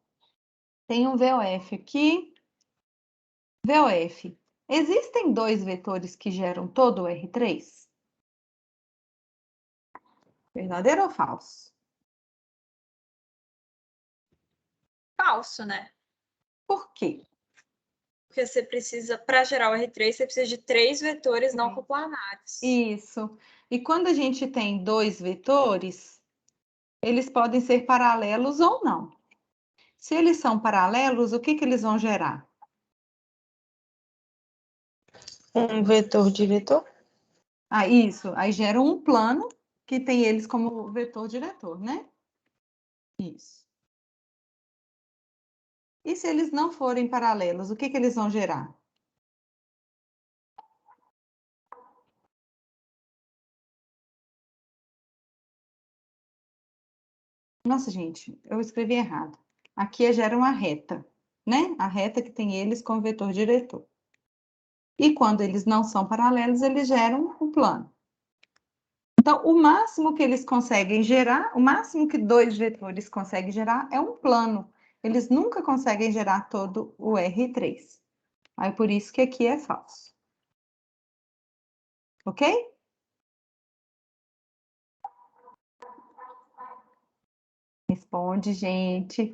Tem um VOF aqui. VOF. Existem dois vetores que geram todo o R3? Verdadeiro ou falso? Falso, né? Por quê? Porque você precisa, para gerar o R3, você precisa de 3 vetores não coplanares. Isso. E quando a gente tem dois vetores, eles podem ser paralelos ou não. Se eles são paralelos, o que eles vão gerar? Um vetor diretor? Ah, isso. Aí gera um plano que tem eles como vetor diretor, né? Isso. E se eles não forem paralelos, o que eles vão gerar? Nossa, gente, eu escrevi errado. Aqui gera uma reta, né? A reta que tem eles como vetor diretor. E quando eles não são paralelos, eles geram um plano. Então, o máximo que eles conseguem gerar, o máximo que dois vetores conseguem gerar é um plano. Eles nunca conseguem gerar todo o R3. Aí, por isso que aqui é falso. Ok? Responde, gente.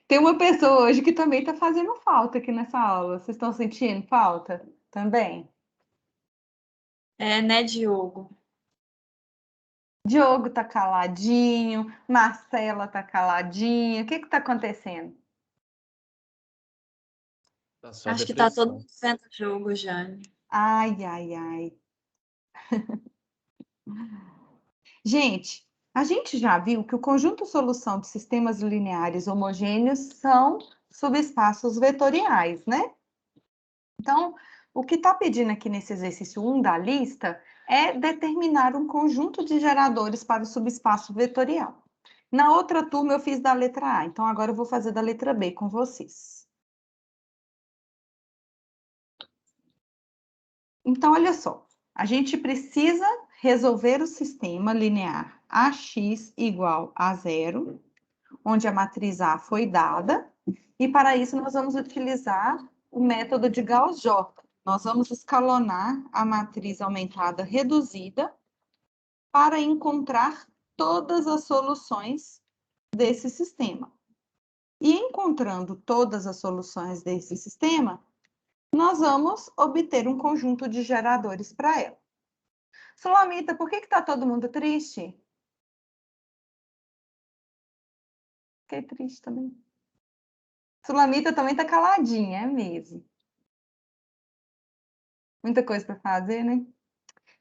Tem uma pessoa hoje que também está fazendo falta aqui nessa aula. Vocês estão sentindo falta também? É, né, Diogo? Diogo tá caladinho, Marcela tá caladinha. O que que tá acontecendo? Tá só Acho que tá todo depressão. mundo vendo o jogo, Jane. Ai, ai, ai. Gente, a gente já viu que o conjunto solução de sistemas lineares homogêneos são subespaços vetoriais, né? Então, o que está pedindo aqui nesse exercício 1 da lista é determinar um conjunto de geradores para o subespaço vetorial. Na outra turma eu fiz da letra A, então agora eu vou fazer da letra B com vocês. Então, olha só, a gente precisa resolver o sistema linear AX igual a zero, onde a matriz A foi dada, e para isso nós vamos utilizar o método de Gauss-Jordan. Nós vamos escalonar a matriz aumentada reduzida para encontrar todas as soluções desse sistema. E encontrando todas as soluções desse sistema, nós vamos obter um conjunto de geradores para ela. Sulamita, por que está todo mundo triste? Fiquei triste também. Sulamita também está caladinha, é mesmo. Muita coisa para fazer, né?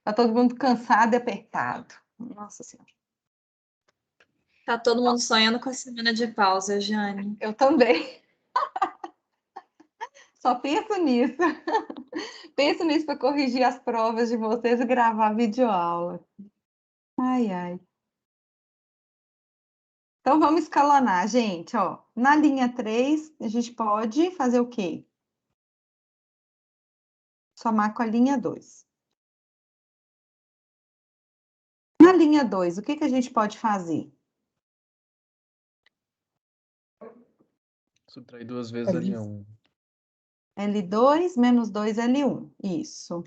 Tá todo mundo cansado e apertado. Nossa Senhora. Tá todo mundo sonhando com a semana de pausa, Jane. Eu também. Só penso nisso. Penso nisso para corrigir as provas de vocês e gravar videoaula. Ai, ai. Então, vamos escalonar, gente. Ó, na linha 3, a gente pode fazer o quê? Somar com a linha 2. Na linha 2, o que que a gente pode fazer? Subtrair duas vezes L1. L2 menos 2L1. Isso.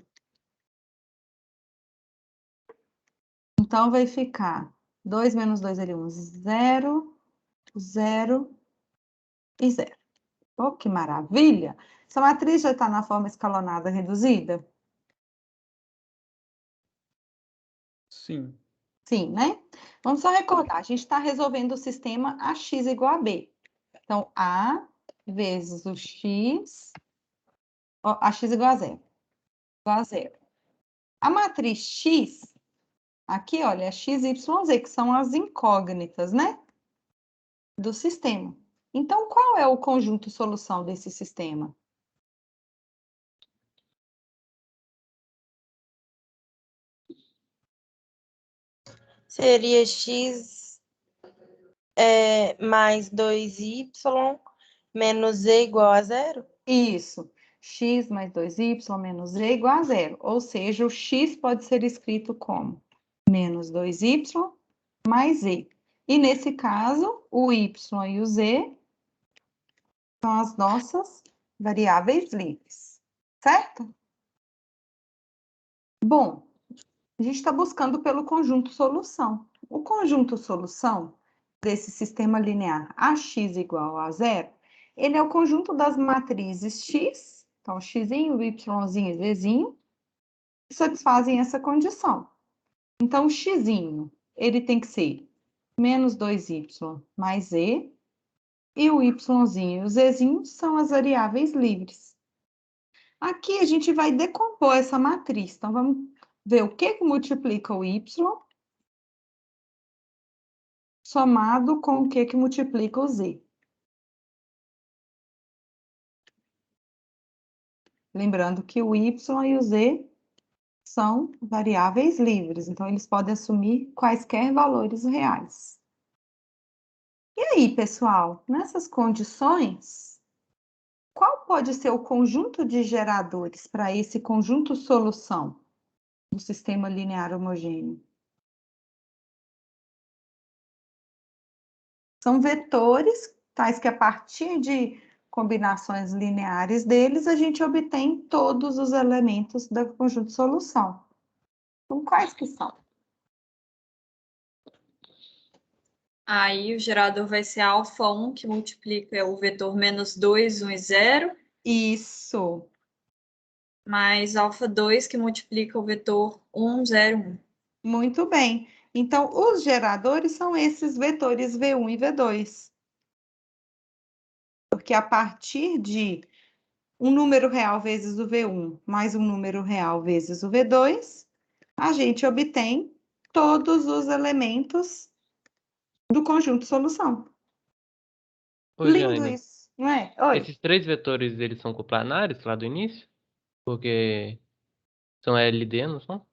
Então, vai ficar 2 menos 2L1, 0, 0 e 0. Oh, que maravilha! Essa matriz já está na forma escalonada reduzida? Sim. Sim, né? Vamos só recordar, a gente está resolvendo o sistema AX igual a B. Então, A vezes o X, ó, AX igual a zero. Igual a zero. A matriz X, aqui, olha, é X, Y, Z, que são as incógnitas, né? Do sistema. Então, qual é o conjunto solução desse sistema? Seria x mais 2y menos z igual a zero? Isso. X mais 2y menos z igual a zero. Ou seja, o x pode ser escrito como menos 2y mais z. E nesse caso, o y e o z são as nossas variáveis livres. Certo? Bom, a gente está buscando pelo conjunto solução. O conjunto solução desse sistema linear AX igual a zero, ele é o conjunto das matrizes X, então X'inho, Y'zinho e Z'inho, que satisfazem essa condição. Então, o X'inho, ele tem que ser menos 2y mais Z, e o Y'zinho e o Z'inho são as variáveis livres. Aqui a gente vai decompor essa matriz. Então, vamos ver o que multiplica o y somado com o que multiplica o z. Lembrando que o y e o z são variáveis livres, então eles podem assumir quaisquer valores reais. E aí, pessoal, nessas condições, qual pode ser o conjunto de geradores para esse conjunto solução do sistema linear homogêneo? São vetores, tais que a partir de combinações lineares deles, a gente obtém todos os elementos do conjunto de solução. Então, quais que são? Aí o gerador vai ser alfa1, que multiplica o vetor -2, 1 e 0, Isso. mais alfa2, que multiplica o vetor 1, 0, 1. Muito bem. Então, os geradores são esses vetores V1 e V2. Porque a partir de um número real vezes o V1 mais um número real vezes o V2, a gente obtém todos os elementos do conjunto solução. Ô, Lindo Jane, isso, não é? Oi. esses três vetores, eles são coplanares lá do início? Porque são LD, não são?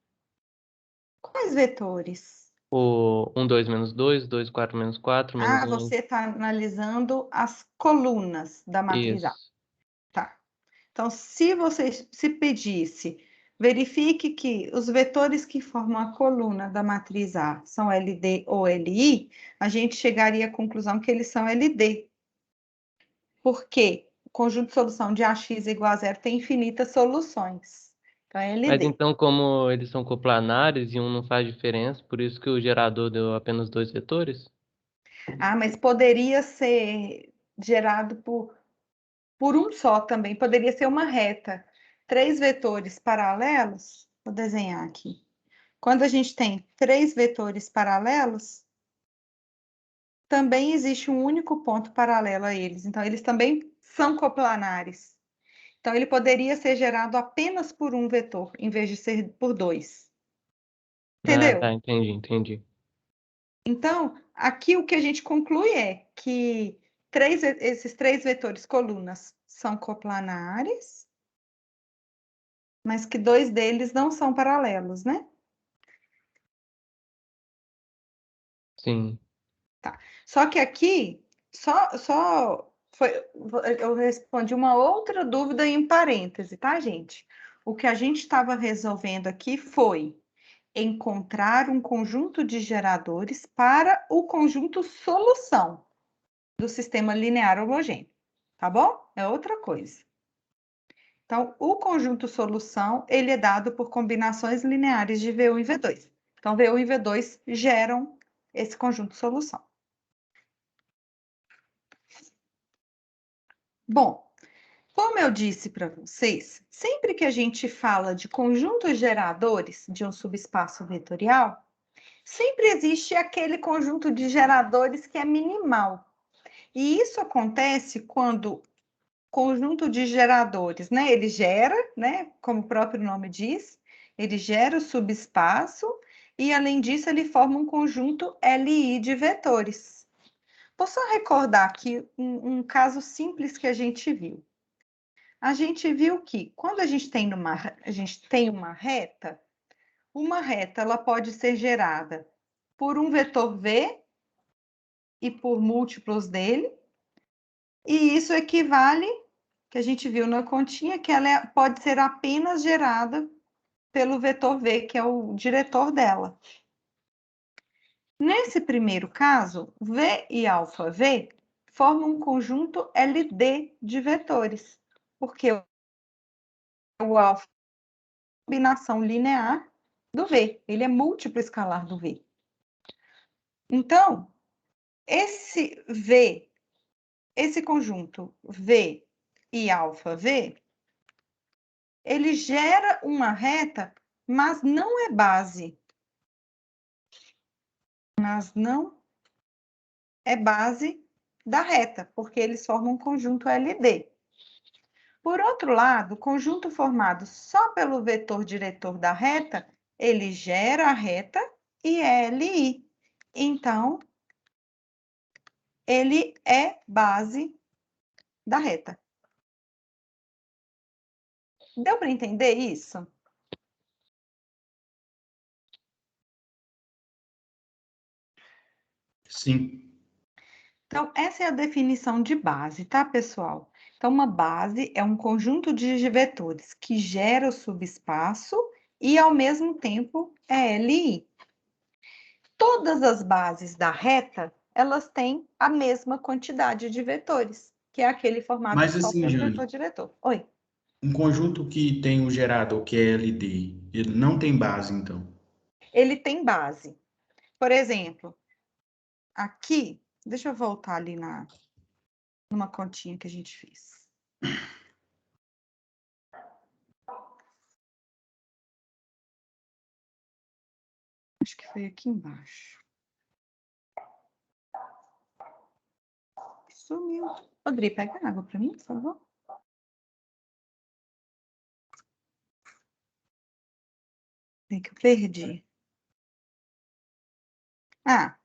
Quais vetores? O 1, 2, -2, 2, 4, -4, menos Ah, 1. você está analisando as colunas da matriz A. Isso. Tá. Então, se você se pedisse, verifique que os vetores que formam a coluna da matriz A são LD ou LI, a gente chegaria à conclusão que eles são LD. Porque o conjunto de solução de AX igual a zero tem infinitas soluções. Então, é Mas LD. então, como eles são coplanares e um não faz diferença, por isso que o gerador deu apenas 2 vetores? Ah, mas poderia ser gerado por um só também. Poderia ser uma reta. 3 vetores paralelos. Vou desenhar aqui. Quando a gente tem 3 vetores paralelos, também existe um único ponto paralelo a eles. Então, eles também são coplanares. Então, ele poderia ser gerado apenas por um vetor, em vez de ser por 2. Ah, Entendeu? tá, entendi. Então, aqui o que a gente conclui é que esses 3 vetores colunas são coplanares, mas que 2 deles não são paralelos, né? Sim. Só que aqui, eu respondi uma outra dúvida em parêntese, tá, gente? O que a gente estava resolvendo aqui foi encontrar um conjunto de geradores para o conjunto solução do sistema linear homogêneo, tá bom? É outra coisa. Então, o conjunto solução, ele é dado por combinações lineares de V1 e V2. Então, V1 e V2 geram esse conjunto solução. Bom, como eu disse para vocês, sempre que a gente fala de conjuntos geradores de um subespaço vetorial, sempre existe aquele conjunto de geradores que é minimal. E isso acontece quando conjunto de geradores, né? Ele gera, né? Como o próprio nome diz, ele gera o subespaço e, além disso, ele forma um conjunto LI de vetores. Vou só recordar aqui um caso simples que a gente viu. A gente viu que quando a gente tem uma reta ela pode ser gerada por um vetor V e por múltiplos dele, e isso equivale, que a gente viu na continha, que ela pode ser apenas gerada pelo vetor V, que é o diretor dela. Nesse primeiro caso, V e αV formam um conjunto LD de vetores, porque o alfa é uma combinação linear do V, ele é múltiplo escalar do V. Então, esse conjunto V e αV, ele gera uma reta, mas não é base. Mas não é base da reta, porque eles formam um conjunto LD. Por outro lado, o conjunto formado só pelo vetor diretor da reta, ele gera a reta e é LI. Então, ele é base da reta. Deu para entender isso? Sim. Então, essa é a definição de base, tá, pessoal? Então, uma base é um conjunto de vetores que gera o subespaço e, ao mesmo tempo, é LI. Todas as bases da reta, elas têm a mesma quantidade de vetores, que é aquele formado Mas só assim, pelo Jane, vetor diretor. Oi. um conjunto que tem um gerador que é LD, ele não tem base, então. Ele tem base. Por exemplo, aqui, deixa eu voltar ali numa continha que a gente fez. Acho que foi aqui embaixo. Sumiu. Rodri, pega água para mim, por favor. É que eu perdi. Ah,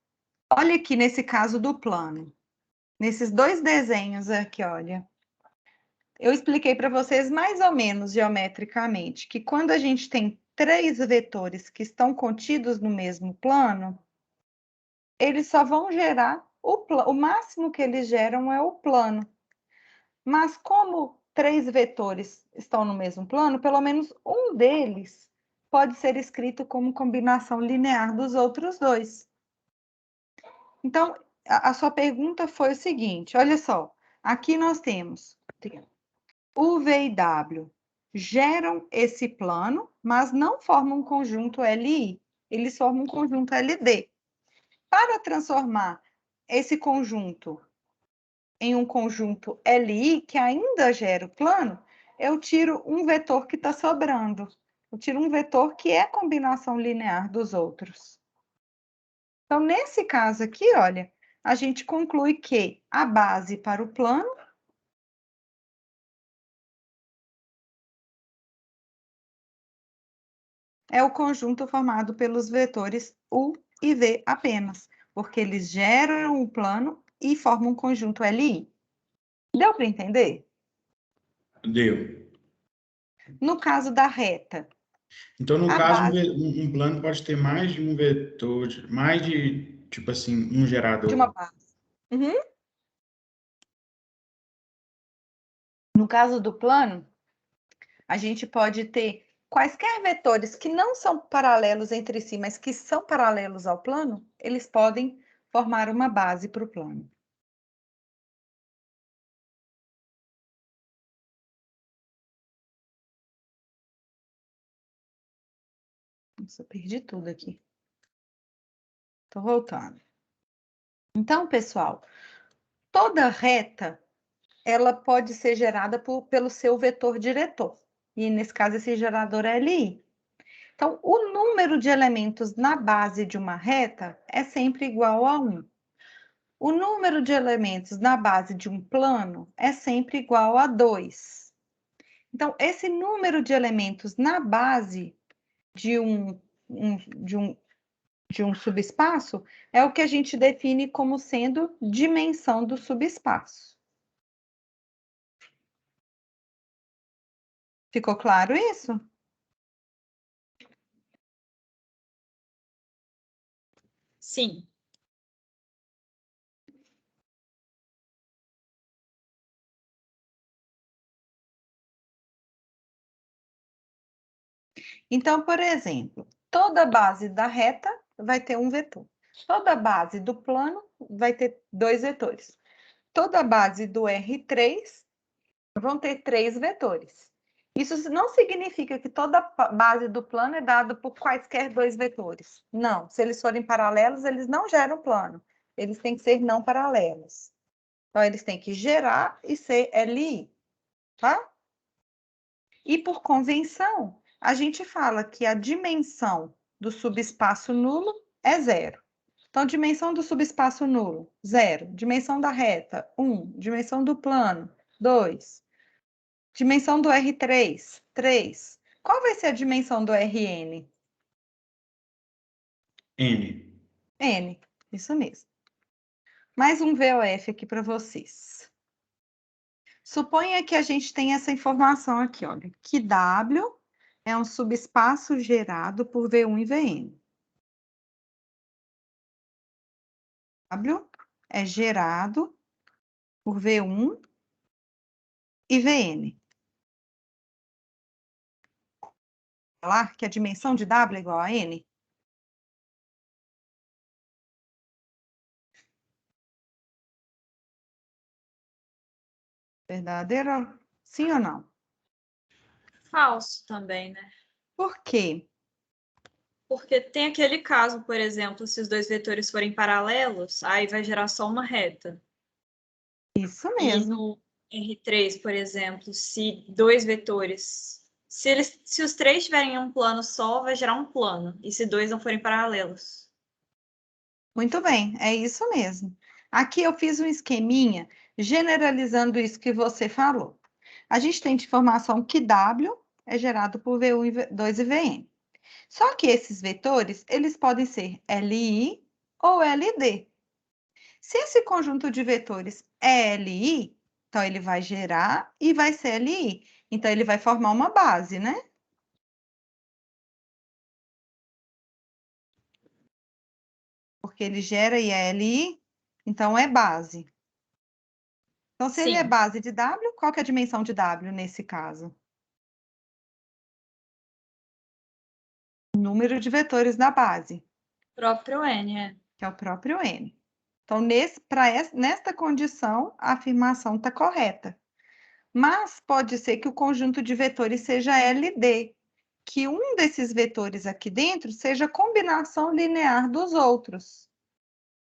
olha aqui nesse caso do plano. Nesses dois desenhos aqui, olha. Eu expliquei para vocês mais ou menos geometricamente que quando a gente tem três vetores que estão contidos no mesmo plano, eles só vão gerar o máximo que eles geram é o plano. Mas como três vetores estão no mesmo plano, pelo menos um deles pode ser escrito como combinação linear dos outros dois. Então, a sua pergunta foi o seguinte, olha só, aqui nós temos U, V e W geram esse plano, mas não formam um conjunto LI, eles formam um conjunto LD. Para transformar esse conjunto em um conjunto LI, que ainda gera o plano, eu tiro um vetor que está sobrando. Eu tiro um vetor que é combinação linear dos outros. Então, nesse caso aqui, olha, a gente conclui que a base para o plano é o conjunto formado pelos vetores U e V apenas, porque eles geram o plano e formam um conjunto LI. Deu para entender? Deu. No caso da reta, Então, no a caso, base um plano pode ter mais de um vetor, mais de, tipo assim, um de uma gerador. base. Uhum. No caso do plano, a gente pode ter quaisquer vetores que não são paralelos entre si, mas que são paralelos ao plano, eles podem formar uma base para o plano. Nossa, eu perdi tudo aqui. Estou voltando. Então, pessoal, toda reta, ela pode ser gerada pelo seu vetor diretor. E, nesse caso, esse gerador é LI. Então, o número de elementos na base de uma reta é sempre igual a 1. O número de elementos na base de um plano é sempre igual a 2. Então, esse número de elementos na base de um subespaço é o que a gente define como sendo dimensão do subespaço. Ficou claro isso? Sim. Então, por exemplo, toda base da reta vai ter um vetor. Toda base do plano vai ter dois vetores. Toda base do R3 vão ter três vetores. Isso não significa que toda base do plano é dada por quaisquer dois vetores. Não, se eles forem paralelos, eles não geram plano. Eles têm que ser não paralelos. Então, eles têm que gerar e ser LI, tá? E por convenção, a gente fala que a dimensão do subespaço nulo é 0. Então, dimensão do subespaço nulo, 0. Dimensão da reta, 1. Dimensão do plano, 2. Dimensão do R3, 3. Qual vai ser a dimensão do Rn? N. N, isso mesmo. Mais um VOF aqui para vocês. Suponha que a gente tem essa informação aqui, olha, que W é um subespaço gerado por V1 e Vn. W é gerado por V1 e Vn. Falar que a dimensão de W é igual a N? Verdadeiro? Sim ou não? Falso também, né? Por quê? Porque tem aquele caso, por exemplo, se os dois vetores forem paralelos, aí vai gerar só uma reta. Isso E mesmo. no R3, por exemplo, se dois vetores, se os três tiverem um plano só, vai gerar um plano. E se dois não forem paralelos? Muito bem, é isso mesmo. Aqui eu fiz um esqueminha generalizando isso que você falou. A gente tem de informação que W é gerado por V1 e V2 e Vn. Só que esses vetores, eles podem ser LI ou LD. Se esse conjunto de vetores é LI, então ele vai gerar e vai ser LI. Então ele vai formar uma base, né? Porque ele gera e é LI, então é base. Então, se ele é Sim. base de W, qual que é a dimensão de W nesse caso? O número de vetores da base, Próprio N, é. que é o próprio N. Então, nesta condição, a afirmação está correta. Mas pode ser que o conjunto de vetores seja LD, que um desses vetores aqui dentro seja combinação linear dos outros.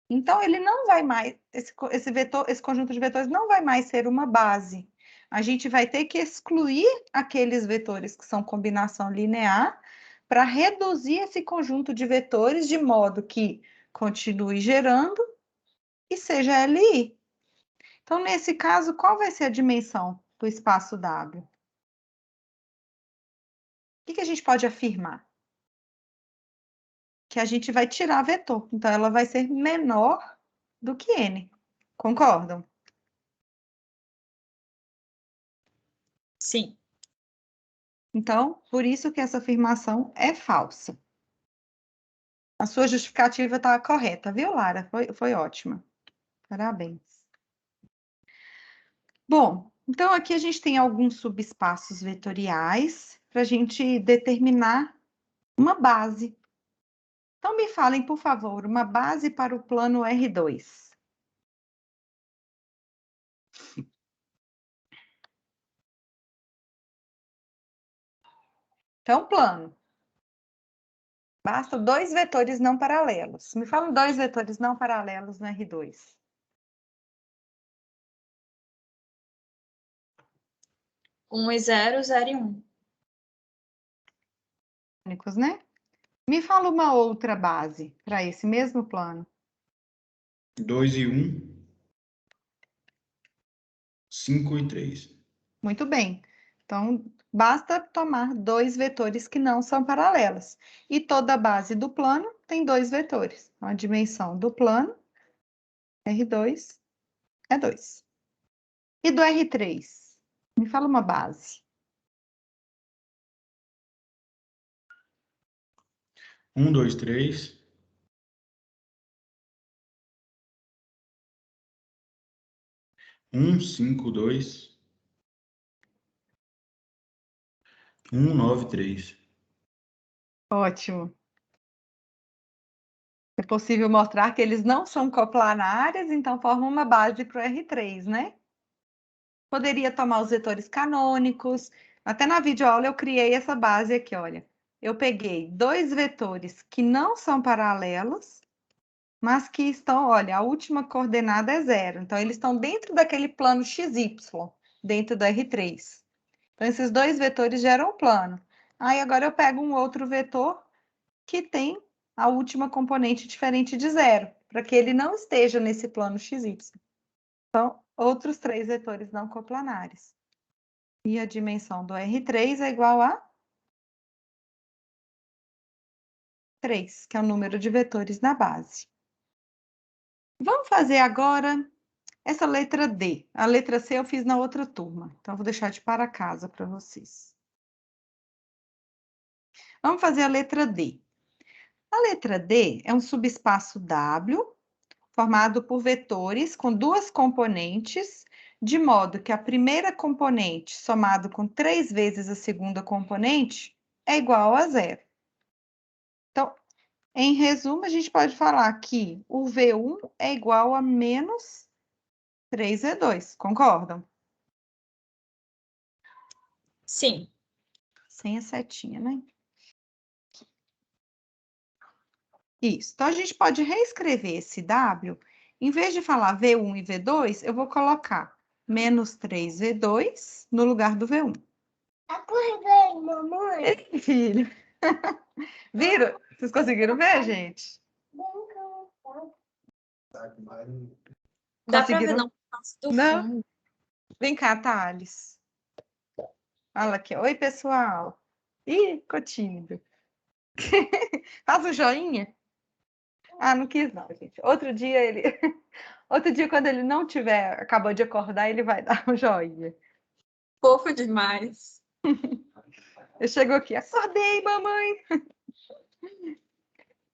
Então, ele não vai mais, esse conjunto de vetores não vai mais ser uma base. A gente vai ter que excluir aqueles vetores que são combinação linear para reduzir esse conjunto de vetores de modo que continue gerando e seja LI. Então, nesse caso, qual vai ser a dimensão do espaço W? O que a gente pode afirmar? Que a gente vai tirar vetor. Então, ela vai ser menor do que N. Concordam? Sim. Então, por isso que essa afirmação é falsa. A sua justificativa está correta, viu, Lara? Foi ótima. Parabéns. Bom, então aqui a gente tem alguns subespaços vetoriais para a gente determinar uma base. Então, me falem, por favor, uma base para o plano R2. Então, plano. Basta dois vetores não paralelos. Me falam dois vetores não paralelos no R2. 1 e 0, 0 e 1. Únicos, né? Me fala uma outra base para esse mesmo plano. 2 e 1. 5 e 3. Muito bem. Então, basta tomar dois vetores que não são paralelos. E toda base do plano tem dois vetores. Então, a dimensão do plano, R2, é 2. E do R3? Me fala uma base. 1, 2, 3. 1, 5, 2. 1, 9, 3. Ótimo. É possível mostrar que eles não são coplanares, então formam uma base para o R3, né? Poderia tomar os vetores canônicos. Até na videoaula eu criei essa base aqui, olha. Eu peguei dois vetores que não são paralelos, mas que estão, olha, a última coordenada é 0. Então, eles estão dentro daquele plano XY, dentro do R3. Então, esses dois vetores geram um plano. Aí, agora eu pego um outro vetor que tem a última componente diferente de 0, para que ele não esteja nesse plano XY. Então, outros três vetores não coplanares. E a dimensão do R3 é igual a 3, que é o número de vetores na base. Vamos fazer agora essa letra D. A letra C eu fiz na outra turma, então eu vou deixar de para casa para vocês. Vamos fazer a letra D. A letra D é um subespaço W formado por vetores com duas componentes, de modo que a primeira componente somado com 3 vezes a segunda componente é igual a 0. Então, em resumo, a gente pode falar que o V1 é igual a menos 3V2, concordam? Sim. Sem a setinha, né? Isso. Então, a gente pode reescrever esse W. Em vez de falar V1 e V2, eu vou colocar menos 3V2 no lugar do V1. Acordei, mamãe. Ei, filho. Viram? Vocês conseguiram ver, gente? Dá pra ver Conseguiram? não, do Não? fundo. Vem cá, Thales. Fala aqui. Oi, pessoal. Ih, ficou tímido. Faz um joinha. Ah, não quis não, gente. Outro dia ele... Outro dia, quando ele não tiver, acabou de acordar, ele vai dar um joinha. Fofo demais. Eu chego aqui, acordei, mamãe.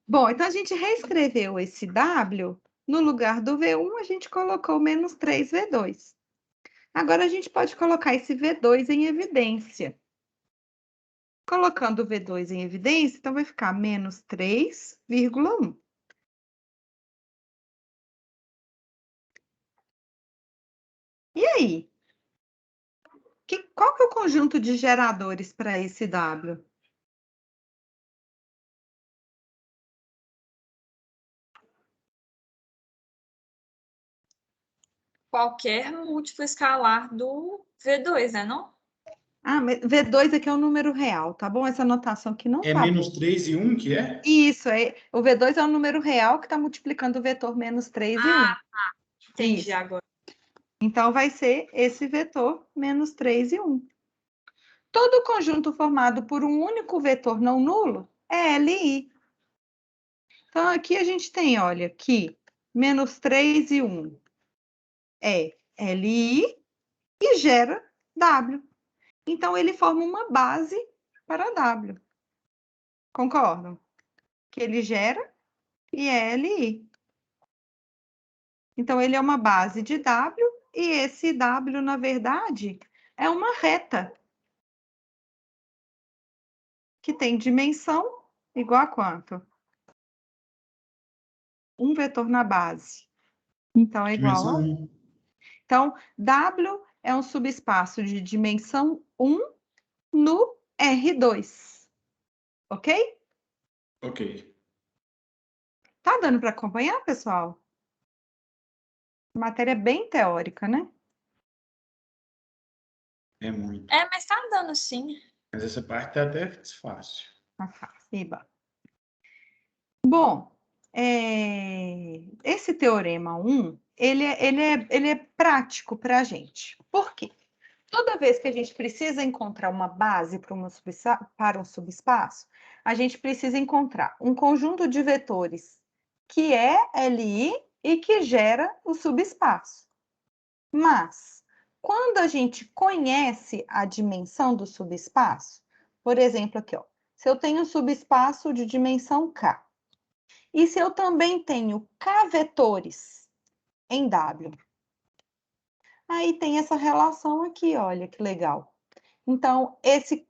Bom, então a gente reescreveu esse W. No lugar do V1, a gente colocou menos 3V2. Agora a gente pode colocar esse V2 em evidência. Colocando o V2 em evidência, então vai ficar menos 3,1. E aí? Qual que é o conjunto de geradores para esse W? Qualquer múltiplo escalar do V2, né, não? Ah, V2 aqui é um número real, tá bom? Essa anotação aqui não É tá menos boa. 3 e 1 que é? Isso, o V2 é um número real que está multiplicando o vetor menos 3 e 1. Ah, tá. Entendi Isso. agora. Então, vai ser esse vetor menos 3 e 1. Todo conjunto formado por um único vetor não nulo é LI. Então, aqui a gente tem, olha, que menos 3 e 1 é LI e gera W. Então, ele forma uma base para W. Concordam? Que ele gera e é LI. Então, ele é uma base de W e esse W, na verdade, é uma reta que tem dimensão igual a quanto? Um vetor na base. Então, é igual a... Dimensão 1. Então, W é um subespaço de dimensão 1 no R2. Ok? Ok. Tá dando para acompanhar, pessoal? Matéria bem teórica, né? É muito. É, mas tá dando sim. Mas essa parte tá até fácil. Tá fácil. Iba. Bom, esse teorema 1, ele é prático para a gente. Por quê? Toda vez que a gente precisa encontrar uma base para um subespaço, a gente precisa encontrar um conjunto de vetores que é LI e que gera o subespaço. Mas, quando a gente conhece a dimensão do subespaço, por exemplo, aqui, ó, se eu tenho um subespaço de dimensão K, e se eu também tenho K vetores em W, aí tem essa relação aqui, olha que legal. Então,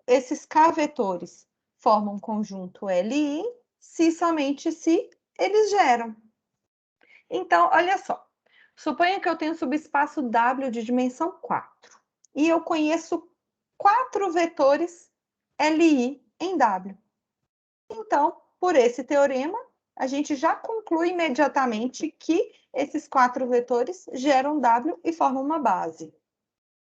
esses K vetores formam um conjunto LI somente se eles geram. Então, olha só. Suponha que eu tenho um subespaço W de dimensão 4. E eu conheço 4 vetores LI em W. Então, por esse teorema, a gente já conclui imediatamente que esses 4 vetores geram W e formam uma base.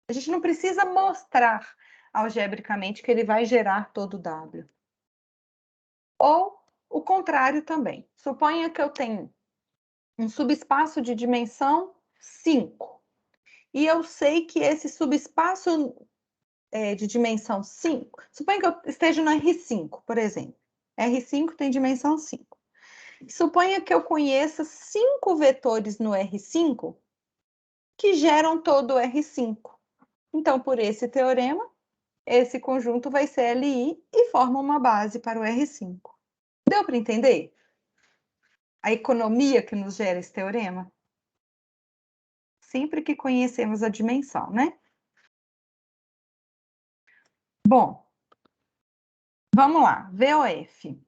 A gente não precisa mostrar algebricamente que ele vai gerar todo W. Ou o contrário também. Suponha que eu tenho um subespaço de dimensão 5. E eu sei que esse subespaço de dimensão 5, suponha que eu esteja no R5, por exemplo. R5 tem dimensão 5. Suponha que eu conheça 5 vetores no R5 que geram todo o R5. Então, por esse teorema, esse conjunto vai ser LI e forma uma base para o R5. Deu para entender a economia que nos gera esse teorema? Sempre que conhecemos a dimensão, né? Bom, vamos lá, VOF.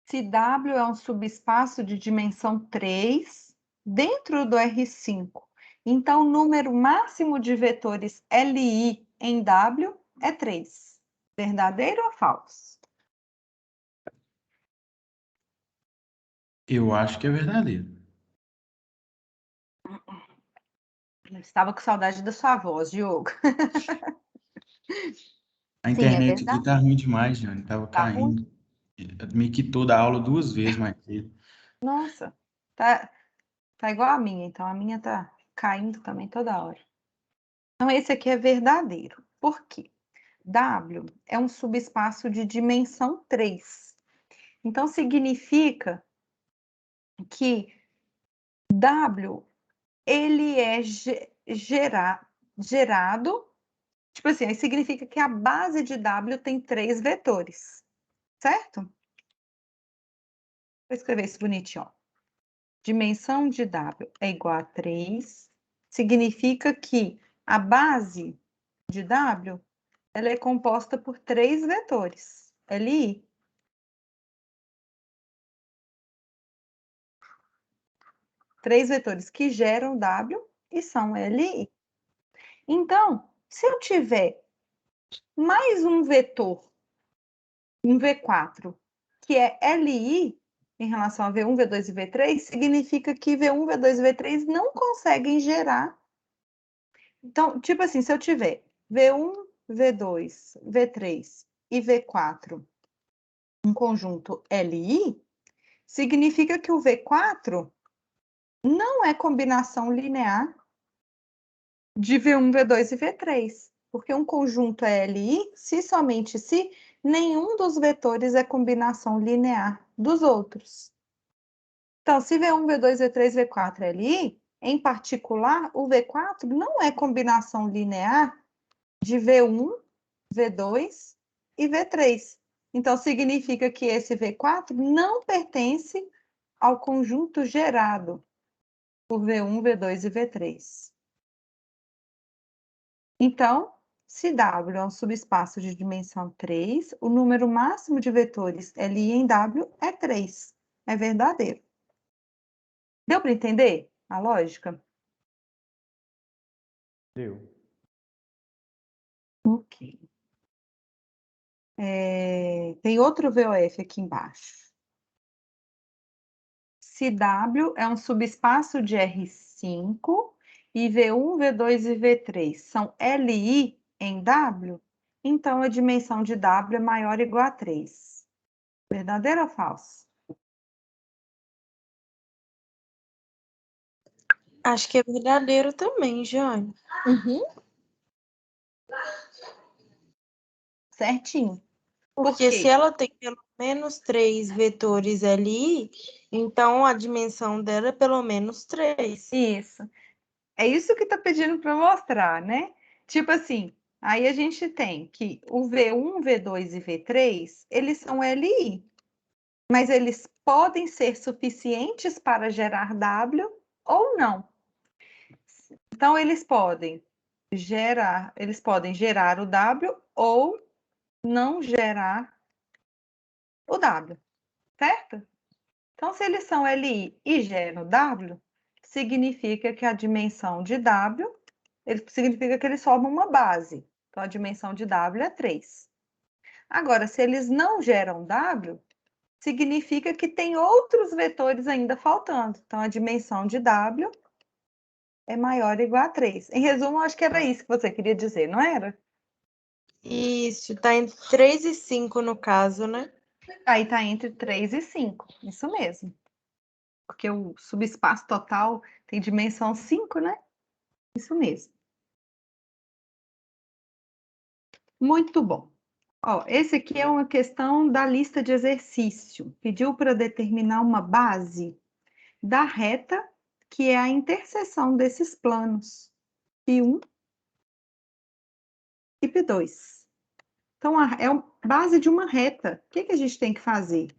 Se W é um subespaço de dimensão 3 dentro do R5, então o número máximo de vetores LI em W é 3. Verdadeiro ou falso? Eu acho que é verdadeiro. Eu estava com saudade da sua voz, Diogo. A Sim, é internet aqui verdade. tá ruim demais, Jane. Tava Tá ruim? caindo. Me quitou da aula 2 vezes mais cedo. Nossa, tá igual a minha, então a minha tá caindo também toda hora. Então esse aqui é verdadeiro. Por quê? W é um subespaço de dimensão 3. Então significa que W ele é gerado, tipo assim, aí significa que a base de W tem 3 vetores, certo? Vou escrever isso bonitinho, ó. Dimensão de W é igual a 3, significa que a base de W ela é composta por 3 vetores, LI. Três vetores que geram W e são LI. Então, se eu tiver mais um vetor, um V4, que é LI, em relação a V1, V2 e V3, significa que V1, V2 e V3 não conseguem gerar. Então, tipo assim, se eu tiver V1, V2, V3 e V4, um conjunto LI, significa que o V4 não é combinação linear de V1, V2 e V3, porque um conjunto é LI somente se nenhum dos vetores é combinação linear dos outros. Então, se V1, V2, V3, V4 é LI, em particular, o V4 não é combinação linear de V1, V2 e V3. Então, significa que esse V4 não pertence ao conjunto gerado por V1, V2 e V3. Então, se W é um subespaço de dimensão 3, o número máximo de vetores LI em W é 3. É verdadeiro. Deu para entender a lógica? Deu. Ok. Tem outro VOF aqui embaixo. Se W é um subespaço de R5 e V1, V2 e V3 são LI em W, então a dimensão de W é maior ou igual a 3. Verdadeiro ou falso? Acho que é verdadeiro também, Jane. Certinho. Porque quê? se ela tem pelo menos 3 vetores ali, então a dimensão dela é pelo menos 3. Isso. É isso que está pedindo para mostrar, né? Tipo assim, aí a gente tem que o V1, V2 e V3, eles são LI, mas eles podem ser suficientes para gerar W ou não. Então, eles podem gerar o W ou não gerar o W, certo? Então, se eles são LI e geram W, significa que a dimensão de W, significa que eles formam uma base. Então, a dimensão de W é 3. Agora, se eles não geram W, significa que tem outros vetores ainda faltando. Então, a dimensão de W é maior ou igual a 3. Em resumo, acho que era isso que você queria dizer, não era? Isso, tá entre 3 e 5 no caso, né? Aí tá entre 3 e 5, isso mesmo. Porque o subespaço total tem dimensão 5, né? Isso mesmo. Muito bom. Ó, esse aqui é uma questão da lista de exercício. Pediu para determinar uma base da reta, que é a interseção desses planos, P1 e P2. Então, é a base de uma reta. O que que a gente tem que fazer?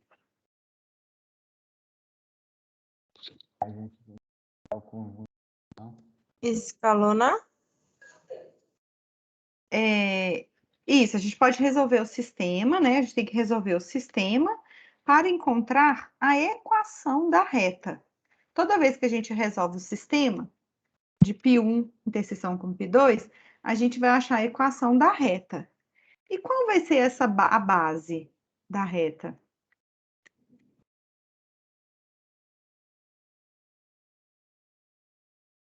Escalonar? Isso, a gente pode resolver o sistema, né? A gente tem que resolver o sistema para encontrar a equação da reta. Toda vez que a gente resolve o sistema de π1 interseção com π2, a gente vai achar a equação da reta. E qual vai ser a base da reta?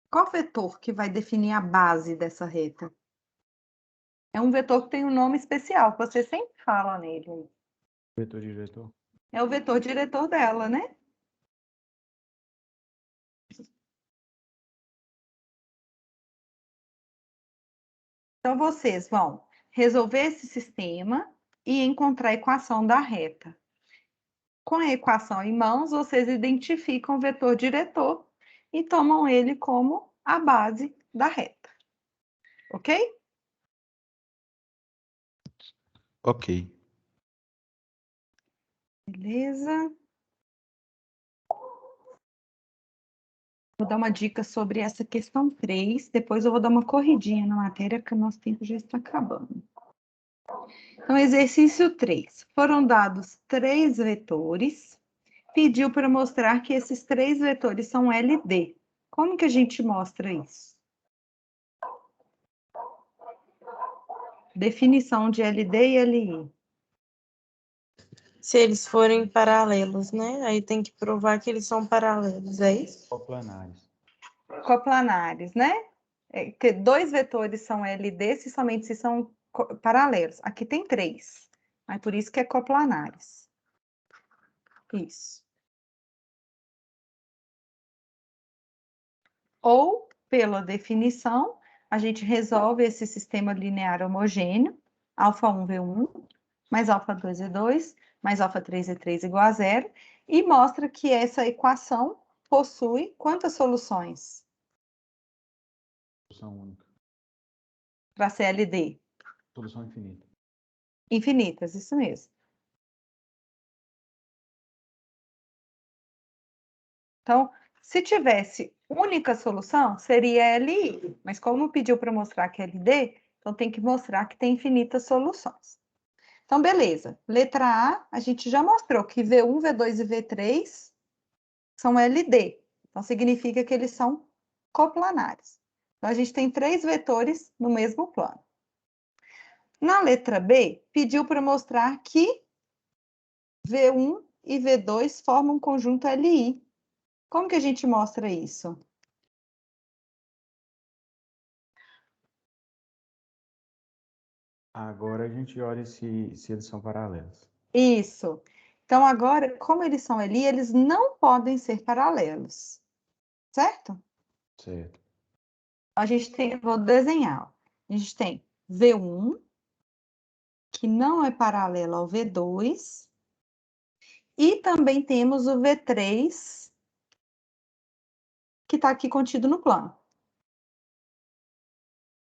Qual vetor que vai definir a base dessa reta? É um vetor que tem um nome especial, que você sempre fala nele. Vetor diretor. É o vetor diretor dela, né? Então, vocês vão resolver esse sistema e encontrar a equação da reta. Com a equação em mãos, vocês identificam o vetor diretor e tomam ele como a base da reta. Ok? Ok. Beleza. Vou dar uma dica sobre essa questão 3, depois eu vou dar uma corridinha na matéria, porque o nosso tempo já está acabando. Então, exercício 3. Foram dados 3 vetores, pediu para mostrar que esses 3 vetores são LD. Como que a gente mostra isso? Definição de LD e LI. Se eles forem paralelos, né? Aí tem que provar que eles são paralelos, é isso? Coplanares. Coplanares, né? Que 2 vetores são LD somente se são paralelos. Aqui tem 3. Aí por isso que é coplanares. Isso. Ou, pela definição, a gente resolve esse sistema linear homogêneo, α1 V1, mais α2 V2, mais α3 V3 igual a 0, e mostra que essa equação possui quantas soluções? Solução única. Para CLD? Solução infinita. Infinitas, isso mesmo. Então, se tivesse única solução, seria LI, mas como pediu para mostrar que é LD, então tem que mostrar que tem infinitas soluções. Então, beleza. Letra A gente já mostrou que V1, V2 e V3 são LD. Então, significa que eles são coplanares. Então, a gente tem 3 vetores no mesmo plano. Na letra B, pediu para mostrar que V1 e V2 formam um conjunto LI. Como que a gente mostra isso? Agora a gente olha se eles são paralelos. Isso. Então, agora, como eles são LI, eles não podem ser paralelos. Certo? Certo. A gente tem, vou desenhar. Ó. A gente tem V1, que não é paralelo ao V2, e também temos o V3, que está aqui contido no plano.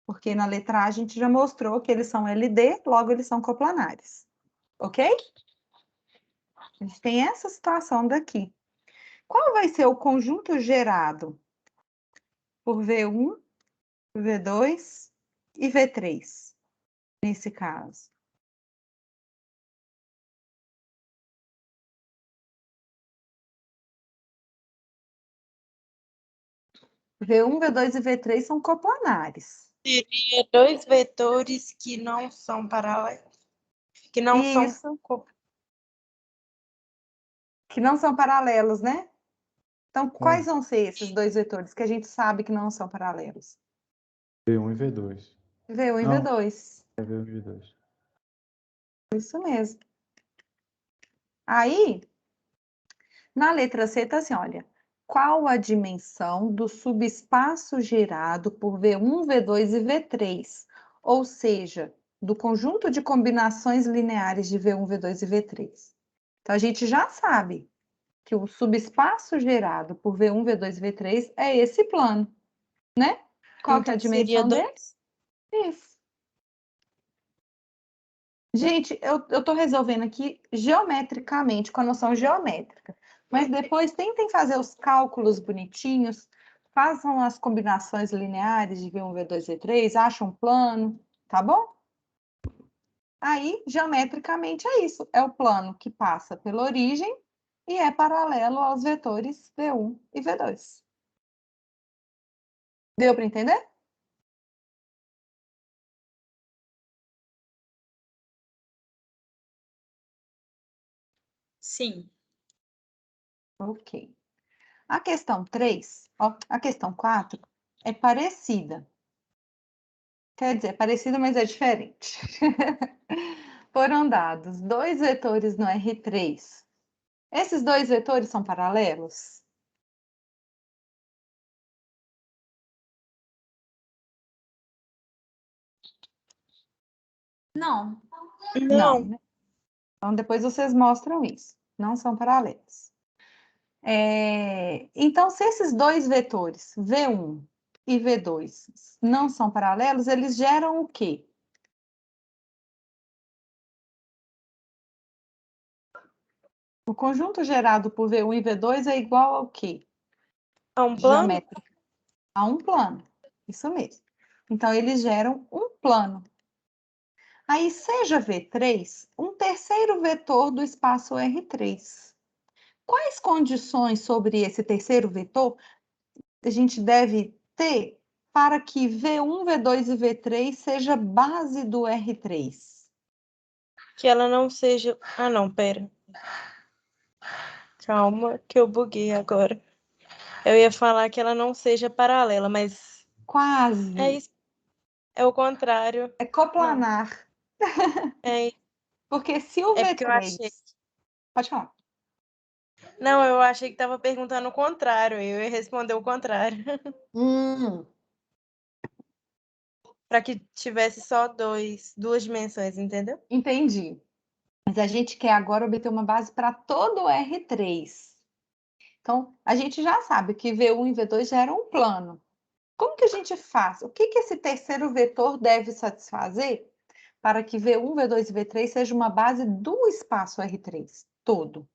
Porque na letra A a gente já mostrou que eles são LD, logo eles são coplanares. Ok? A gente tem essa situação daqui. Qual vai ser o conjunto gerado por V1, V2 e V3, nesse caso? V1, V2 e V3 são coplanares. Seria 2 vetores que não são paralelos. Que não são. Isso. Que não são paralelos, né? Então, quais vão ser esses 2 vetores que a gente sabe que não são paralelos? V1 e V2. V1 e Não. V2. É V1 e V2. Isso mesmo. Aí, na letra C, tá assim, olha. qual a dimensão do subespaço gerado por V1, V2 e V3, ou seja, do conjunto de combinações lineares de V1, V2 e V3. Então, a gente já sabe que o subespaço gerado por V1, V2 e V3 é esse plano, né? Qual que é a Então, seria dimensão dele? 2. Isso. Gente, eu estou resolvendo aqui geometricamente, com a noção geométrica. Mas depois tentem fazer os cálculos bonitinhos, façam as combinações lineares de V1, V2, V3, acham um plano, tá bom? Aí, geometricamente, é isso. É o plano que passa pela origem e é paralelo aos vetores V1 e V2. Deu para entender? Sim. Ok. A questão 3, ó, a questão 4 é parecida. Quer dizer, é parecida, mas é diferente. Foram dados 2 vetores no R3. Esses 2 vetores são paralelos? Não. Não, Não. né? Então, depois vocês mostram isso. Não são paralelos. Então, se esses 2 vetores, V1 e V2, não são paralelos, eles geram o quê? O conjunto gerado por V1 e V2 é igual ao quê? É um plano? Geométrico. A um plano. Isso mesmo. Então, eles geram um plano. Aí, seja V3, um terceiro vetor do espaço R3. Quais condições sobre esse terceiro vetor a gente deve ter para que V1, V2 e V3 seja base do R3? Que ela não seja... Ah, não, pera. Calma, que eu buguei agora. Eu ia falar que ela não seja paralela, mas Quase. é isso. É o contrário. É coplanar. É, Porque se o é porque eu V3... achei... Pode falar. Não, eu achei que estava perguntando o contrário. Eu ia responder o contrário. Para que tivesse só duas dimensões, entendeu? Entendi. Mas a gente quer agora obter uma base para todo o R3. Então, a gente já sabe que V1 e V2 geram um plano. Como que a gente faz? O que esse terceiro vetor deve satisfazer para que V1, V2 e V3 seja uma base do espaço R3 todo?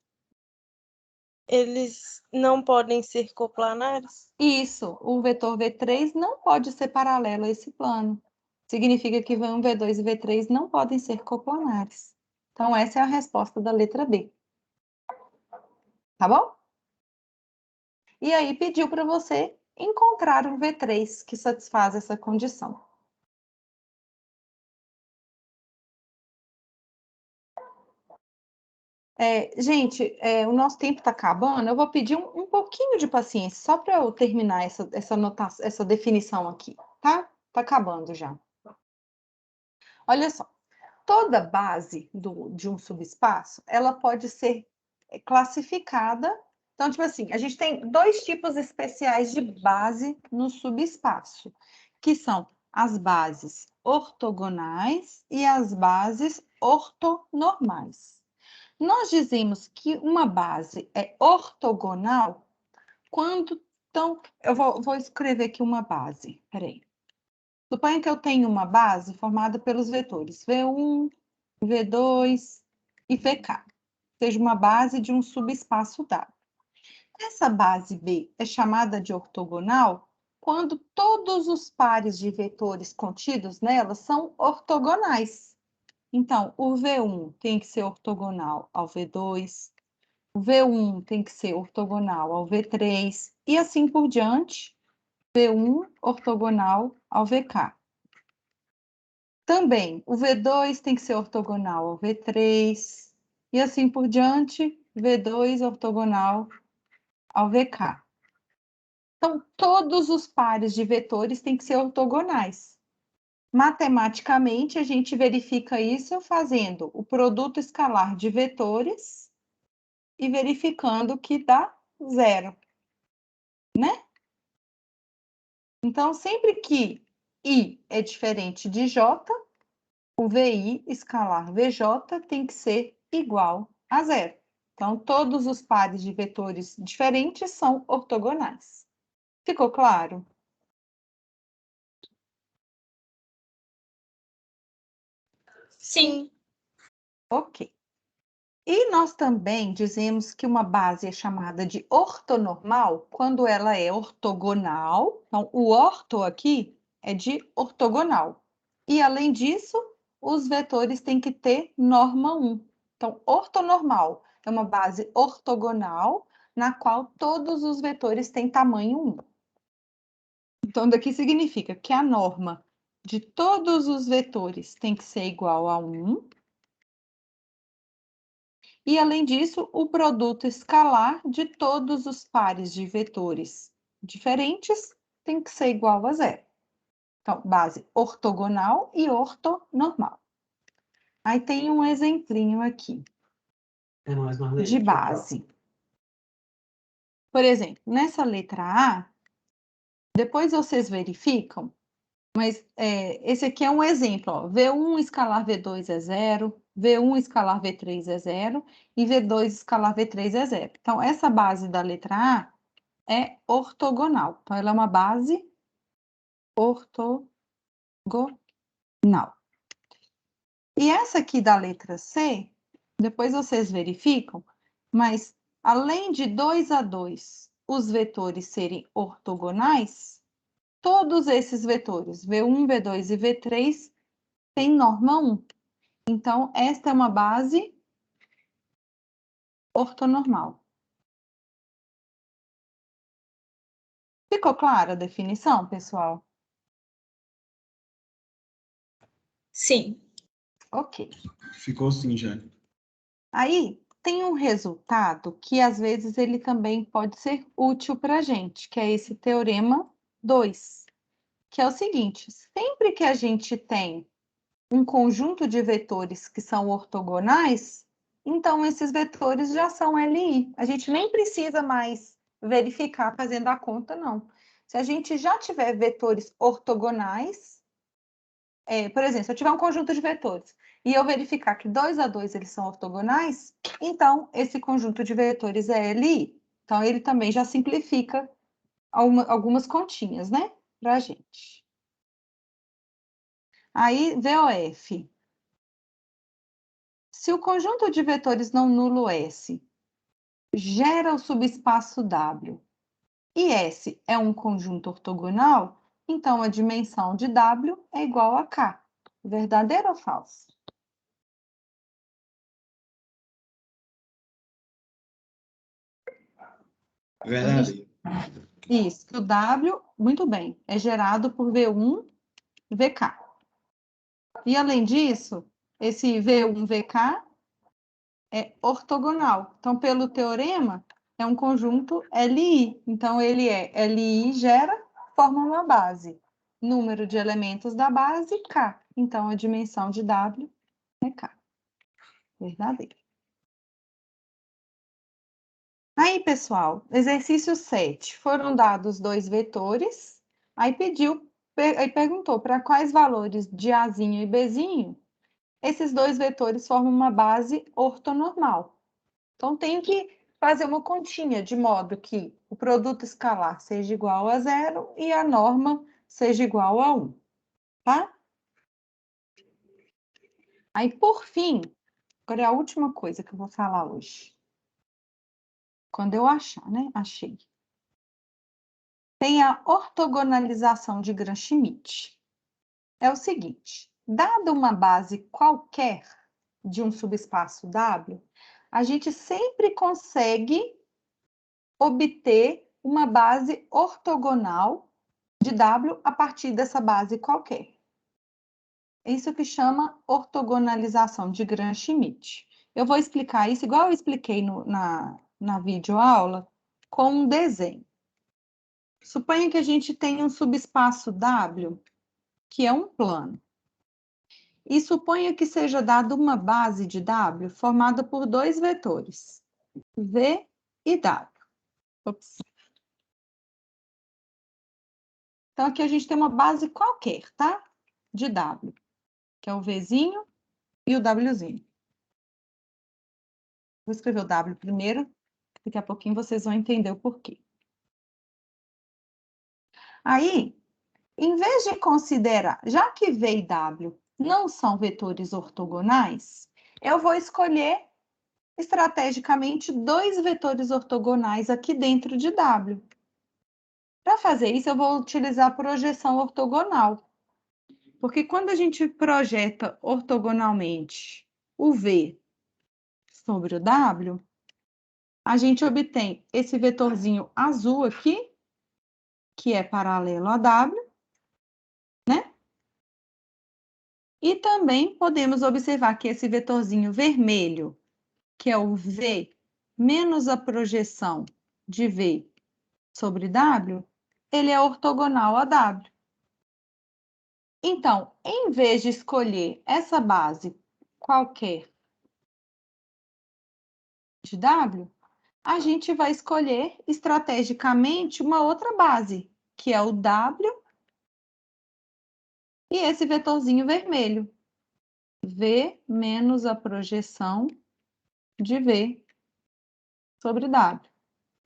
Eles não podem ser coplanares? Isso, o vetor V3 não pode ser paralelo a esse plano. Significa que V1, V2 e V3 não podem ser coplanares. Então, essa é a resposta da letra B. Tá bom? E aí, pediu para você encontrar um V3 que satisfaz essa condição. Gente, o nosso tempo está acabando. Eu vou pedir um pouquinho de paciência, só para eu terminar essa definição aqui, tá? Tá acabando já. Olha só, toda base de um subespaço, ela pode ser classificada. Então, tipo assim, a gente tem 2 tipos especiais de base no subespaço, que são as bases ortogonais e as bases ortonormais. Nós dizemos que uma base é ortogonal quando... Então, eu vou escrever aqui uma base. Peraí. Suponha que eu tenho uma base formada pelos vetores V1, V2 e VK. Seja uma base de um subespaço dado. Essa base B é chamada de ortogonal quando todos os pares de vetores contidos nela são ortogonais. Então, o V1 tem que ser ortogonal ao V2, o V1 tem que ser ortogonal ao V3, e assim por diante, V1 ortogonal ao VK. Também, o V2 tem que ser ortogonal ao V3, e assim por diante, V2 ortogonal ao VK. Então, todos os pares de vetores têm que ser ortogonais. Matematicamente, a gente verifica isso fazendo o produto escalar de vetores e verificando que dá 0. né? Então, sempre que I é diferente de J, o VI escalar VJ tem que ser igual a zero. Então, todos os pares de vetores diferentes são ortogonais. Ficou claro? Sim. Ok. E nós também dizemos que uma base é chamada de ortonormal quando ela é ortogonal. Então, o orto aqui é de ortogonal. E, além disso, os vetores têm que ter norma 1. Então, ortonormal é uma base ortogonal na qual todos os vetores têm tamanho 1. Então, daqui significa que a norma de todos os vetores tem que ser igual a 1. E, além disso, o produto escalar de todos os pares de vetores diferentes tem que ser igual a zero. Então, base ortogonal e ortonormal. Aí tem um exemplinho aqui de base. Por exemplo, nessa letra A, depois vocês verificam, mas esse aqui é um exemplo. Ó. V1 escalar V2 é 0, V1 escalar V3 é 0 e V2 escalar V3 é 0. Então, essa base da letra A é ortogonal. Então, ela é uma base ortogonal. E essa aqui da letra C, depois vocês verificam, mas além de 2 a 2 os vetores serem ortogonais, todos esses vetores, V1, V2 e V3, têm norma 1. Então, esta é uma base ortonormal. Ficou clara a definição, pessoal? Sim. Ok. Ficou sim, já. Aí, tem um resultado que, às vezes, ele também pode ser útil para a gente, que é esse teorema 2, que é o seguinte, sempre que a gente tem um conjunto de vetores que são ortogonais, então esses vetores já são LI. A gente nem precisa mais verificar fazendo a conta, não. Se a gente já tiver vetores ortogonais, por exemplo, se eu tiver um conjunto de vetores e eu verificar que 2 a 2 eles são ortogonais, então esse conjunto de vetores é LI. Então, ele também já simplifica algumas continhas, né, para a gente. Aí, VOF. Se o conjunto de vetores não nulo S gera o subespaço W e S é um conjunto ortogonal, então a dimensão de W é igual a K. Verdadeiro ou falso? Verdade. Isso, o W, muito bem, é gerado por V1 e VK. E, além disso, esse V1, VK é ortogonal. Então, pelo teorema, é um conjunto LI. Então, ele é LI gera, forma uma base. Número de elementos da base, K. Então, a dimensão de W é K. Verdadeiro. Aí, pessoal, exercício 7. Foram dados 2 vetores. Aí perguntou para quais valores de Azinho e Bzinho esses 2 vetores formam uma base ortonormal. Então, tem que fazer uma continha de modo que o produto escalar seja igual a 0 e a norma seja igual a 1, tá? Aí, por fim, agora é a última coisa que eu vou falar hoje. Quando eu achar, né? Achei. Tem a ortogonalização de Gram-Schmidt. É o seguinte, dada uma base qualquer de um subespaço W, a gente sempre consegue obter uma base ortogonal de W a partir dessa base qualquer. Isso que chama ortogonalização de Gram-Schmidt. Eu vou explicar isso igual eu expliquei na videoaula, com um desenho. Suponha que a gente tenha um subespaço W, que é um plano. E suponha que seja dada uma base de W formada por 2 vetores, V e W. Ops. Então, aqui a gente tem uma base qualquer, tá? De W, que é o Vzinho e o Wzinho. Vou escrever o W primeiro, daqui a pouquinho vocês vão entender o porquê. Aí, em vez de considerar, já que V e W não são vetores ortogonais, eu vou escolher estrategicamente dois vetores ortogonais aqui dentro de W. Para fazer isso, eu vou utilizar a projeção ortogonal. Porque quando a gente projeta ortogonalmente o V sobre o W, a gente obtém esse vetorzinho azul aqui, que é paralelo a W, né? E também podemos observar que esse vetorzinho vermelho, que é o V menos a projeção de V sobre W, ele é ortogonal a W. Então, em vez de escolher essa base qualquer de W, a gente vai escolher estrategicamente uma outra base, que é o W e esse vetorzinho vermelho. V menos a projeção de V sobre W.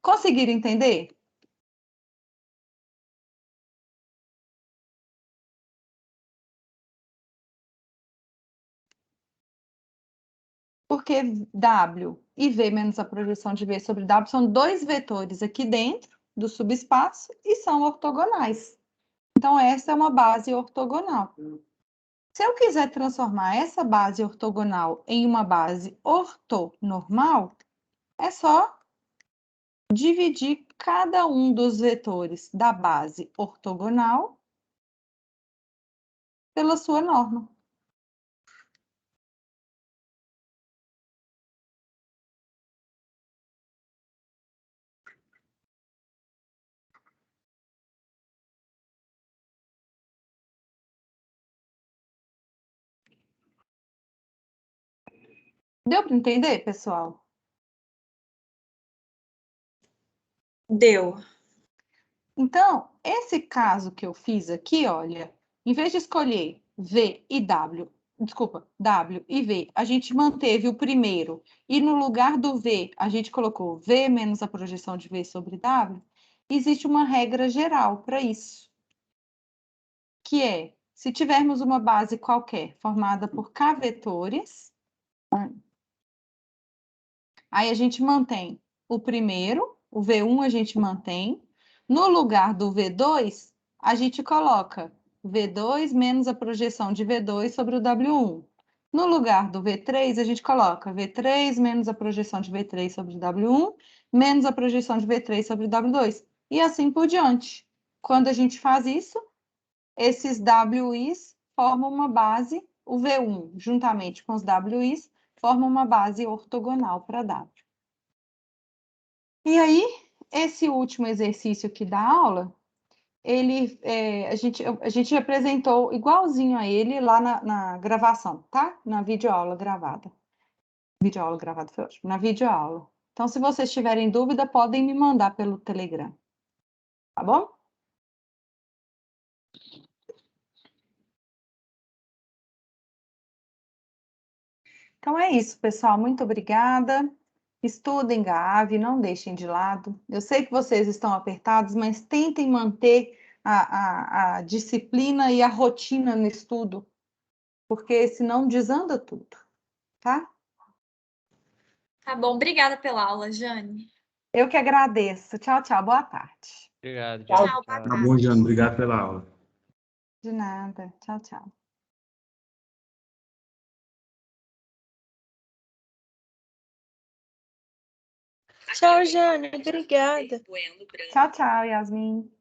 Conseguiram entender? Porque W e V menos a projeção de V sobre W são dois vetores aqui dentro do subespaço e são ortogonais. Então, essa é uma base ortogonal. Se eu quiser transformar essa base ortogonal em uma base ortonormal, é só dividir cada um dos vetores da base ortogonal pela sua norma. Deu para entender, pessoal? Deu. Então, esse caso que eu fiz aqui, olha, em vez de escolher V e W, desculpa, W e V, a gente manteve o primeiro, e no lugar do V, a gente colocou V menos a projeção de V sobre W, existe uma regra geral para isso, que é, se tivermos uma base qualquer formada por K vetores, aí a gente mantém o primeiro, o V1 a gente mantém. No lugar do V2, a gente coloca V2 menos a projeção de V2 sobre o W1. No lugar do V3, a gente coloca V3 menos a projeção de V3 sobre o W1, menos a projeção de V3 sobre o W2. E assim por diante. Quando a gente faz isso, esses WIs formam uma base, o V1, juntamente com os WIs, formam uma base ortogonal para W. E aí, esse último exercício aqui da aula, a gente apresentou igualzinho a ele lá na gravação, tá? Na videoaula gravada. Videoaula gravada foi ótimo. Na videoaula. Então, se vocês tiverem dúvida, podem me mandar pelo Telegram. Tá bom? Então é isso, pessoal. Muito obrigada. Estudem GAV, não deixem de lado. Eu sei que vocês estão apertados, mas tentem manter a disciplina e a rotina no estudo, porque senão desanda tudo, tá? Tá bom, obrigada pela aula, Jane. Eu que agradeço. Tchau, tchau. Boa tarde. Obrigado, Tchau. tchau. Tchau, boa Tá tarde. bom, Jana. Obrigado pela aula. De nada. Tchau, tchau. Tchau, Jane. Obrigada. Tchau, tchau, Yasmin.